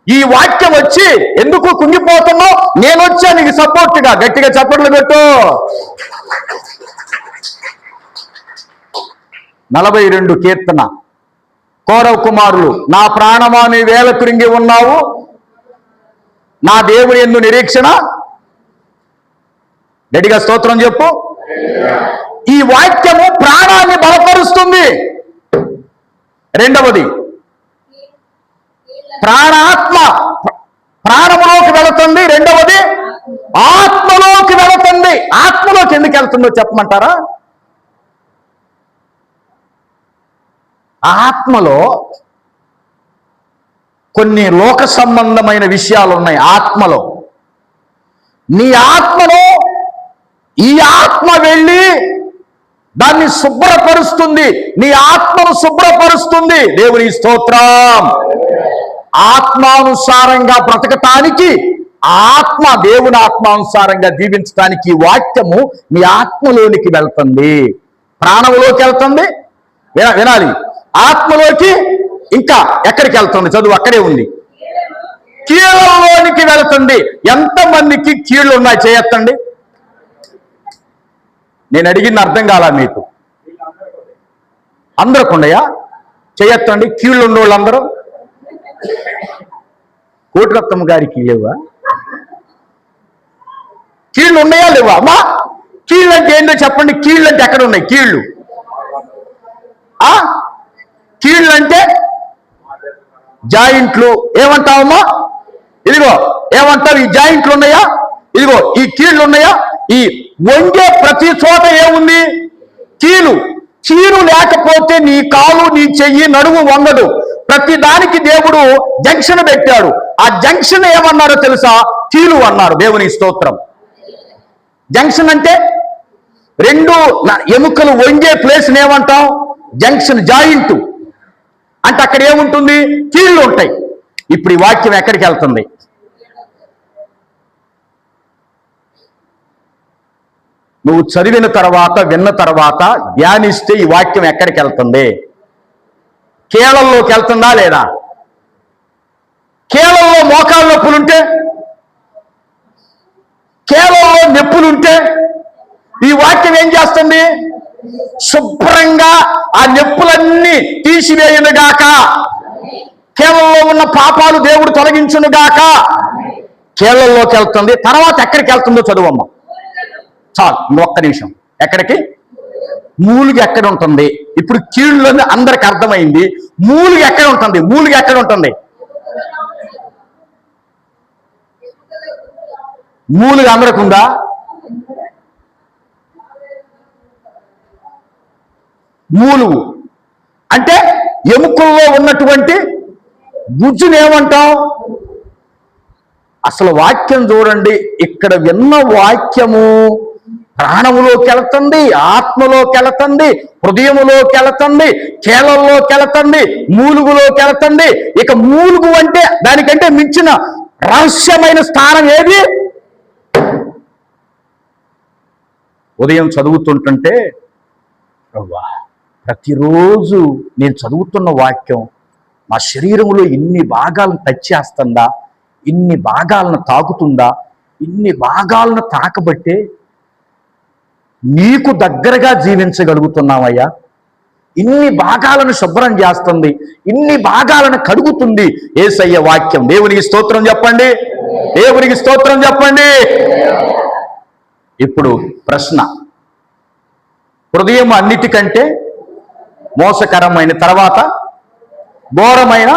A: ఈ వాక్యం వచ్చి, ఎందుకు కుంగిపోతున్నావు, నేను వచ్చా నీకు సపోర్ట్గా, గట్టిగా చప్పట్లు పెట్టు. 42 కీర్తన. కోరవ కుమారులు, నా ప్రాణమా నీ వేళ కృంగి ఉన్నావు, నా దేవుని యందు నిరీక్షణ. గట్టిగా స్తోత్రం చెప్పు. ఈ వాక్యము ప్రాణాన్ని బలపరుస్తుంది. రెండవది ప్రాణాత్మ, ప్రాణములోకి వెళుతుంది. రెండవది ఆత్మలోకి వెళుతుంది. ఆత్మలోకి ఎందుకు వెళ్తుందో చెప్పమంటారా? ఆత్మలో కొన్ని లోక సంబంధమైన విషయాలు ఉన్నాయి. ఆత్మలో, నీ ఆత్మలో ఈ ఆత్మ వెళ్ళి దాన్ని శుభ్రపరుస్తుంది, నీ ఆత్మను శుభ్రపరుస్తుంది. దేవుని స్తోత్రం. ఆత్మానుసారంగా బ్రతకటానికి, ఆత్మ దేవుని ఆత్మానుసారంగా జీవించడానికి ఈ వాక్యము నీ ఆత్మలోనికి వెళ్తుంది, ప్రాణంలోకి వెళ్తుంది. వినాలి. ఆత్మలోకి ఇంకా ఎక్కడికి వెళ్తుంది? చదువు అక్కడే ఉంది. కీళ్ళలోనికి వెళ్తుంది. ఎంతమందికి కీళ్ళు ఉన్నాయి చేయొత్తండి. నేను అడిగింది అర్థం కాలా మీకు? అందరికి ఉన్నాయా? చేయొత్తండి. కీళ్ళు ఉన్న వాళ్ళందరూ. కోటిరత్నం గారికి లేవా? కీళ్ళు ఉన్నాయా లేవా? అమ్మా, కీళ్ళు అంటే ఏంటో చెప్పండి. కీళ్ళు అంటే ఎక్కడ ఉన్నాయి? కీళ్ళు కీళ్ళు అంటే జాయింట్లు. ఏమంటావమ్మా? ఇదిగో ఏమంటావు? ఈ జాయింట్లు ఉన్నాయా? ఇదిగో ఈ కీళ్ళు ఉన్నాయా? ఈ వంగే ప్రతి చోట ఏముంది? కీలు. కీలు లేకపోతే నీ కాలు, నీ చెయ్యి, నడుము వంగదు. ప్రతి దానికి దేవుడు జంక్షన్ పెట్టాడు. ఆ జంక్షన్ ఏమన్నారో తెలుసా? కీలు అన్నారు. దేవుని స్తోత్రం. జంక్షన్ అంటే రెండు ఎముకలు వంగే ప్లేస్ ఏమంటాం? జంక్షన్, జాయింట్ అంటే అక్కడ ఏముంటుంది? కీళ్ళు ఉంటాయి. ఇప్పుడు ఈ వాక్యం ఎక్కడికి వెళ్తుంది? నువ్వు చదివిన తర్వాత, విన్న తర్వాత ధ్యానిస్తే ఈ వాక్యం ఎక్కడికి వెళ్తుంది? కీళ్ళల్లోకి వెళ్తుందా లేదా? కీళ్ళల్లో మోకాళ్ళ నొప్పులుంటే, కీళ్ళల్లో నొప్పులుంటే ఈ వాక్యం ఏం చేస్తుంది? శుభ్రంగా ఆ నొప్పులన్నీ తీసివేయునుగాక, కీళ్ళల్లో ఉన్న పాపాలు దేవుడు తొలగించునుగాక. కీళ్ళల్లోకి వెళ్తుంది. తర్వాత ఎక్కడికి వెళ్తుందో చదువమ్మ. చాలు, ఇంకొక్క నిమిషం. ఎక్కడికి? మూలుగు ఎక్కడ ఉంటుంది? ఇప్పుడు కీళ్ళు అందరికి అర్థమైంది. మూలుగు ఎక్కడ ఉంటుంది? మూలుగు ఎక్కడ ఉంటుంది? మూలుగు అందరికి ఉందా? మూలుగు అంటే ఎముకల్లో ఉన్నటువంటి గుజ్జుని ఏమంటాం? అసలు వాక్యం చూడండి. ఇక్కడ విన్న వాక్యము ప్రాణములోకి వెళుతుంది, ఆత్మలోకి వెళుతుంది, హృదయములోకి వెళుతుంది, కీళ్ళల్లోకి వెళుతుంది, మూలుగులోకి వెళుతుంది. ఇక మూలుగు అంటే దానికంటే మించిన రహస్యమైన స్థానం ఏది? ఉదయం చదువుతుంటుంటే ప్రతిరోజు నేను చదువుతున్న వాక్యం మా శరీరంలో ఇన్ని భాగాలను టచ్ చేస్తుందా, ఇన్ని భాగాలను తాకుతుందా, ఇన్ని భాగాలను తాకబట్టే నీకు దగ్గరగా జీవించగలుగుతున్నావయ్యా. ఇన్ని భాగాలను శుభ్రం చేస్తుంది, ఇన్ని భాగాలను కడుగుతుంది యేసయ్య వాక్యం. దేవునికి స్తోత్రం చెప్పండి, దేవునికి స్తోత్రం చెప్పండి. ఇప్పుడు ప్రశ్న, హృదయం అన్నిటికంటే మోసకరమైన తర్వాత ఘోరమైన,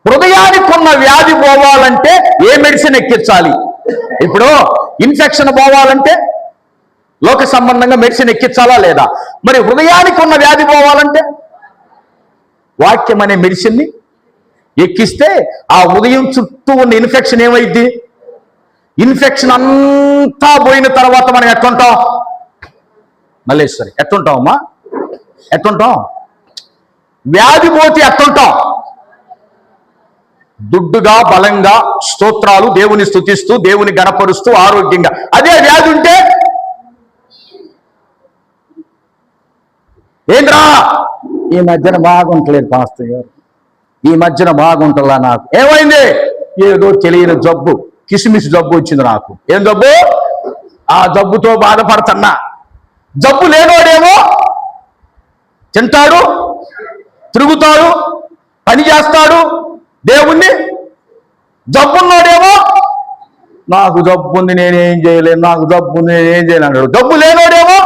A: హృదయానికి ఉన్న వ్యాధి పోవాలంటే ఏ మెడిసిన్ ఎక్కించాలి? ఇప్పుడు ఇన్ఫెక్షన్ పోవాలంటే లోక సంబంధంగా మెడిసిన్ ఎక్కించాలా లేదా? మరి హృదయానికి ఉన్న వ్యాధి పోవాలంటే వాక్యం అనే మెడిసిన్ని ఎక్కిస్తే ఆ హృదయం చుట్టూ ఉన్న ఇన్ఫెక్షన్ ఏమైద్ది? ఇన్ఫెక్షన్ అంతా పోయిన తర్వాత మనం ఎట్లుంటాం? మల్లేశ్వరి ఎట్లుంటాం అమ్మా? ఎట్లుంటాం? వ్యాధి పోతే ఎట్లుంటాం? దుడ్డుగా, బలంగా, స్తోత్రాలు, దేవుని స్తుతిస్తూ, దేవుని గణపరుస్తూ, ఆరోగ్యంగా. అదే వ్యాధి ఉంటే ఏంద్రా ఈ మధ్యన బాగుంటలేదు పాస్టర్ గారు, ఈ మధ్యన బాగుంటుందా? నాకు ఏమైంది? ఏదో తెలియని జబ్బు, కిసిమిసి జబ్బు వచ్చింది నాకు. ఏం జబ్బు? ఆ జబ్బుతో బాధపడుతున్నా. జబ్బు లేనోడేమో తింటాడు, తిరుగుతాడు, పని చేస్తాడు దేవుణ్ణి. జబ్బున్నోడేమో నాకు జబ్బు ఉంది నేనేం చేయలేను, నాకు జబ్బు ఉంది నేనేం చేయలేను అన్నాడు. జబ్బు లేనోడేమో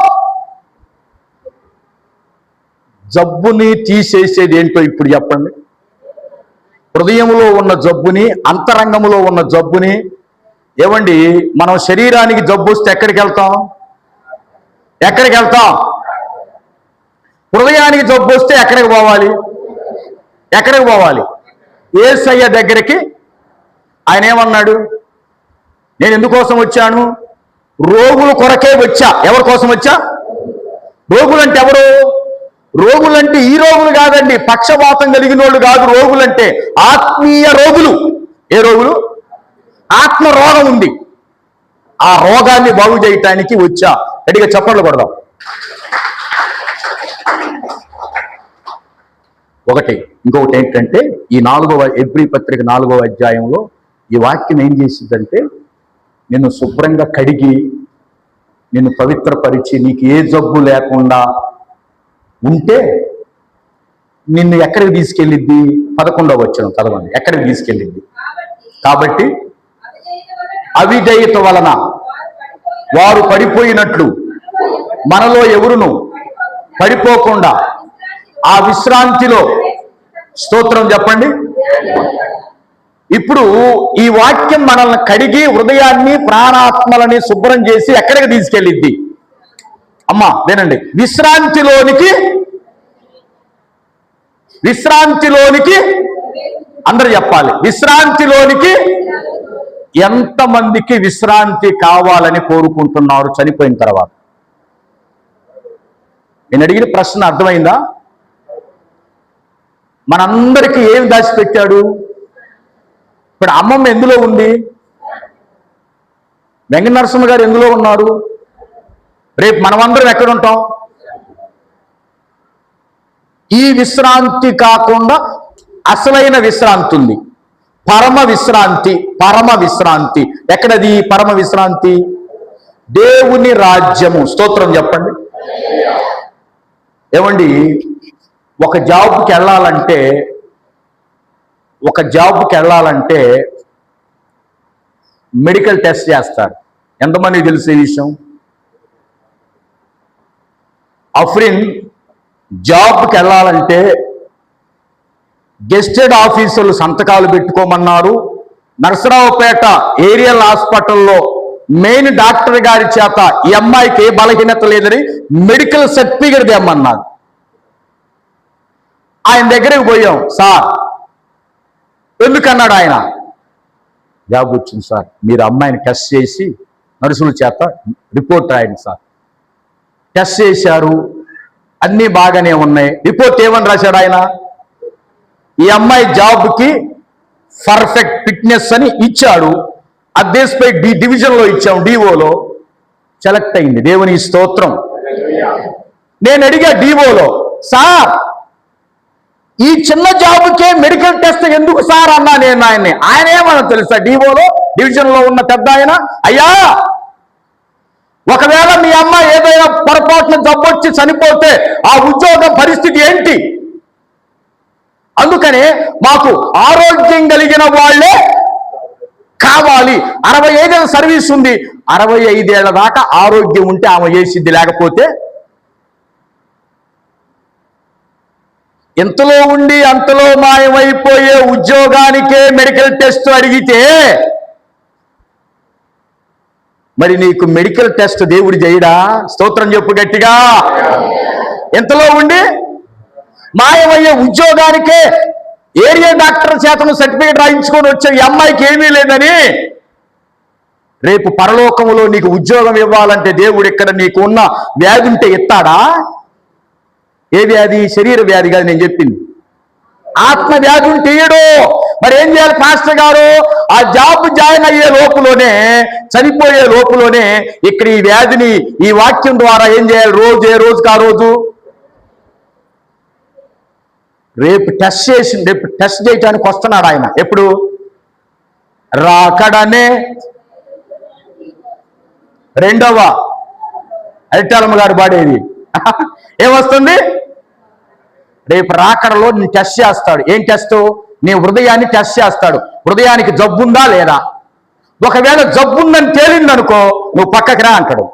A: జబ్బుని తీసేసేది ఏంటో ఇప్పుడు చెప్పండి. హృదయంలో ఉన్న జబ్బుని, అంతరంగంలో ఉన్న జబ్బుని. ఏమండి, మనం శరీరానికి జబ్బు వస్తే ఎక్కడికి వెళ్తాం? ఎక్కడికి వెళ్తాం? హృదయానికి జబ్బు వస్తే ఎక్కడికి పోవాలి? ఎక్కడికి పోవాలి? యేసయ్య దగ్గరికి. ఆయన ఏమన్నాడు? నేను ఎందుకోసం వచ్చాను? రోగుల కొరకే వచ్చా. ఎవరి కోసం వచ్చా? రోగులంటే ఎవరు? రోగులంటే ఈ రోగులు కాదండి, పక్షపాతం కలిగిన వాళ్ళు కాదు. రోగులంటే ఆత్మీయ రోగులు. ఏ రోగులు? ఆత్మ రోగం ఉంది, ఆ రోగాన్ని బాగు చేయటానికి వచ్చా. గట్టిగా చప్పట్లు కొడదాం. ఒకటి. ఇంకొకటి ఏంటంటే, ఈ 4వ ఎబ్రీ పత్రిక 4వ అధ్యాయంలో ఈ వాక్యం ఏం చేసిందంటే, నిన్ను శుభ్రంగా కడిగి, నిన్ను పవిత్రపరిచి, నీకు ఏ జబ్బు లేకుండా ఉంటే నిన్ను ఎక్కడికి తీసుకెళ్ళిద్ది? 11వ వచనం చదవండి. ఎక్కడికి తీసుకెళ్ళిద్ది? కాబట్టి అవిధేయత వలన వారు పడిపోయినట్లు మనలో ఎవరును పడిపోకుండా ఆ విశ్రాంతిలో, స్తోత్రం చెప్పండి. ఇప్పుడు ఈ వాక్యం మనల్ని కడిగి హృదయాన్ని, ప్రాణాత్మలని శుభ్రం చేసి ఎక్కడికి తీసుకెళ్ళిద్ది? అమ్మా వినండి, విశ్రాంతిలోనికి. విశ్రాంతిలోనికి అందరూ చెప్పాలి. విశ్రాంతిలోనికి. ఎంతమందికి విశ్రాంతి కావాలని కోరుకుంటున్నారు చనిపోయిన తర్వాత? నేను అడిగిన ప్రశ్న అర్థమైందా? మనందరికీ ఏం దాచిపెట్టాడు? ఇప్పుడు అమ్మమ్మ ఎందులో ఉంది? వెంకట నరసింహ గారు ఎందులో ఉన్నారు? రేపు మనమందరం ఎక్కడ ఉంటాం? ఈ విశ్రాంతి కాకుండా అసలైన విశ్రాంతి ఉంది, పరమ విశ్రాంతి. పరమ విశ్రాంతి ఎక్కడది? పరమ విశ్రాంతి దేవుని రాజ్యము. స్తోత్రం చెప్పండి. ఏమండి, ఒక జాబ్కి వెళ్ళాలంటే మెడికల్ టెస్ట్ చేస్తారు. ఎంతమంది తెలిసే విషయం? అఫ్రిన్ జాబ్కి వెళ్ళాలంటే గెస్టెడ్ ఆఫీసర్లు సంతకాలు పెట్టుకోమన్నారు. నరసరావుపేట ఏరియల్ హాస్పిటల్లో మెయిన్ డాక్టర్ గారి చేత ఈ అమ్మాయికి ఏ బలహీనత లేదని మెడికల్ సర్టిఫికేట్ తెమ్మన్నారు. ఆయన దగ్గరికి పోయాం. సార్ ఎందుకన్నాడు ఆయన? జాబ్ వచ్చింది సార్, మీరు అమ్మాయిని టెస్ట్ చేసి నర్సుల చేత రిపోర్ట్ రాయండి సార్. టెస్ట్ చేశారు, అన్నీ బాగానే ఉన్నాయి. రిపోర్ట్ ఏమని రాశాడు ఆయన? ఈ అమ్మాయి జాబ్కి పర్ఫెక్ట్ ఫిట్నెస్ అని ఇచ్చాడు. అదేస్పై డివిజన్లో ఇచ్చాం, డిఓలో సెలెక్ట్ అయింది. దేవుని స్తోత్రం. నేను అడిగా డిఓలో, సార్ ఈ చిన్న జాబుకే మెడికల్ టెస్ట్ ఎందుకు సార్ అన్నా నేను ఆయన్ని. ఆయన ఏమన్నా తెలుసా, డిఓలో డివిజన్లో ఉన్న పెద్ద ఆయన, అయ్యా ఒకవేళ మీ అమ్మ ఏదైనా పొరపాటున జబ్బొచ్చి చనిపోతే ఆ ఉద్యోగం పరిస్థితి ఏంటి? అందుకనే మాకు ఆరోగ్యం కలిగిన వాళ్ళే కావాలి. 65 ఏళ్ళ సర్వీస్ ఉంది, 65 ఏళ్ల దాకా ఆరోగ్యం ఉంటే ఆమె చేసిద్ది, లేకపోతే ఇంతలో ఉండి అంతలో మాయమైపోయే ఉద్యోగానికే మెడికల్ టెస్ట్ అడిగితే మరి నీకు మెడికల్ టెస్ట్ దేవుడు చేయడా? స్తోత్రం చెప్పు గట్టిగా. ఎంతలో ఉండి మాయమయ్యే ఉద్యోగానికే ఏరియా డాక్టర్ చేతను సర్టిఫికేట్ రాయించుకొని వచ్చే ఈ అమ్మాయికి ఏమీ లేదని రేపు పరలోకములో నీకు ఉద్యోగం ఇవ్వాలంటే దేవుడు ఇక్కడ నీకు ఉన్న వ్యాధి ఉంటే ఇస్తాడా? ఏ వ్యాధి? శరీర వ్యాధి కాదు నేను చెప్పింది, ఆత్మ వ్యాధి ఉంటే ఇయ్యడు. మరి ఏం చేయాలి పాస్టర్ గారు? ఆ జాబ్ జాయిన్ అయ్యే లోపులోనే, చనిపోయే లోపులోనే ఇక్కడ ఈ వ్యాధిని ఈ వాక్యం ద్వారా ఏం చేయాలి? రోజు ఏ రోజుకి ఆ రోజు రేపు టెస్ట్ చేయడానికి వస్తున్నాడు ఆయన. ఎప్పుడు? రాకడనే రెండవ అరిటాలమ్మ గారు పాడేది ఏమొస్తుంది? రేపు రాకడలో నేను టెస్ట్ చేస్తాడు. ఏం టెస్ట్? నీ హృదయాన్ని టెస్ట్ చేస్తాడు. హృదయానికి జబ్బుందా లేదా? ఒకవేళ జబ్బుందని తేలిందనుకో నువ్వు పక్కకి రా అంటాడు.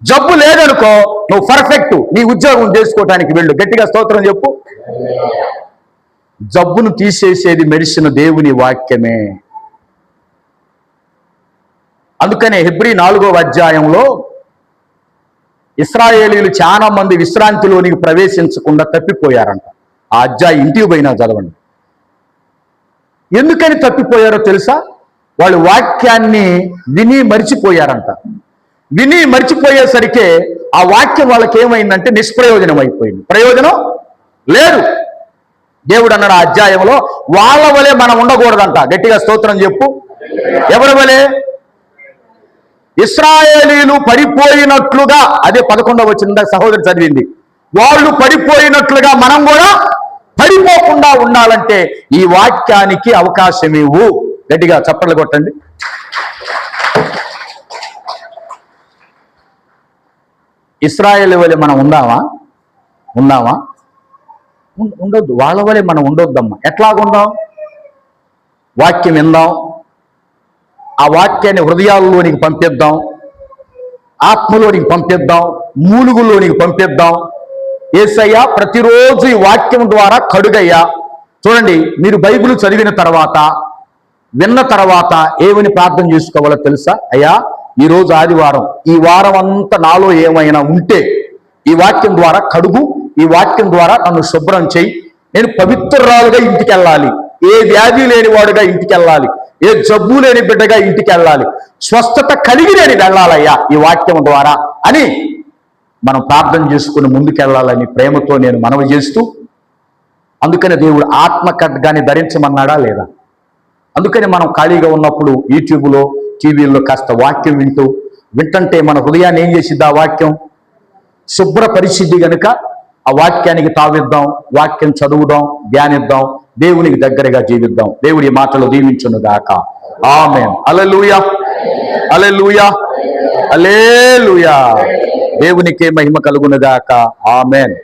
A: జబ్బు లేదనుకో నువ్వు పర్ఫెక్ట్, నీ ఉద్యోగం చేసుకోవటానికి వెళ్ళు. గట్టిగా స్తోత్రం చెప్పు. జబ్బును తీసేసేది మెడిసిన్ దేవుని వాక్యమే. అందుకనే హెబ్రీ 4వ అధ్యాయంలో ఇశ్రాయేలీయులు చాలా మంది విశ్రాంతిలోనికి ప్రవేశించకుండా తప్పిపోయారంట. ఆ అధ్యాయం ఇంటికి పోయినా చదవండి. ఎందుకని తప్పిపోయారో తెలుసా? వాళ్ళు వాక్యాన్ని విని మరిచిపోయారంట. విని మరిచిపోయేసరికి ఆ వాక్యం వాళ్ళకి ఏమైందంటే నిష్ప్రయోజనం అయిపోయింది. ప్రయోజనం లేదు. దేవుడు అన్నాడు ఆ అధ్యాయంలో, వాళ్ళ వలె మనం ఉండకూడదంట. గట్టిగా స్తోత్రం చెప్పు. ఎవరి వలె? ఇశ్రాయేలీలు పడిపోయినట్లుగా, అదే 11వ వచనం సహోదరి చదివింది. వాళ్ళు పడిపోయినట్లుగా మనం కూడా పడిపోకుండా ఉండాలంటే ఈ వాక్యానికి అవకాశం ఇవ్వు. గట్టిగా చప్పట్లు కొట్టండి. ఇశ్రాయేలు వలె మనం ఉందామా? ఉండొద్దు. వాళ్ళ వలె మనం ఉండొద్దమ్మా. ఎట్లాగుందాం? వాక్యం విందాం, ఆ వాక్యాన్ని హృదయాల్లోనికి పంపిద్దాం, ఆత్మలోనికి పంపిద్దాం, మూలుగుల్లోనికి పంపిద్దాం. యేసయ్య ప్రతిరోజు ఈ వాక్యం ద్వారా కడుగయ్యా. చూడండి, మీరు బైబిల్ చదివిన తర్వాత, విన్న తర్వాత ఏమని ప్రార్థన చేసుకోవాలో తెలుసా? అయ్యా ఈరోజు ఆదివారం, ఈ వారం అంతా నాలో ఏమైనా ఉంటే ఈ వాక్యం ద్వారా కడుగు, ఈ వాక్యం ద్వారా నన్ను శుభ్రం చేయి. నేను పవిత్రురాలుగా ఇంటికి వెళ్ళాలి, ఏ వ్యాధి లేనివాడుగా ఇంటికి వెళ్ళాలి, ఏ జబ్బు లేని బిడ్డగా ఇంటికి వెళ్ళాలి, స్వస్థత కలిగి నేను వెళ్ళాలయ్యా ఈ వాక్యం ద్వారా అని మనం ప్రార్థన చేసుకుని ముందుకెళ్ళాలని ప్రేమతో నేను మనవి చేస్తూ, అందుకని దేవుడు ఆత్మ ఖడ్గాన్ని ధరించమన్నాడా లేదా? అందుకని మనం ఖాళీగా ఉన్నప్పుడు యూట్యూబ్లో, టీవీల్లో కాస్త వాక్యం వింటుంటే మన హృదయాన్ని ఏం చేసిద్ది? ఆ వాక్యం శుభ్రపరిచిద్ది. గనుక ఆ వాక్యానికి తావిద్దాం, వాక్యం చదువుదాం, ధ్యానిద్దాం, దేవునికి దగ్గరగా జీవిద్దాం. దేవుడి మాటలు దీవించును గాక. ఆమేన్. హల్లెలూయా, హల్లెలూయా, హల్లెలూయా. దేవునికే మహిమ కలుగును గాక. ఆమేన్.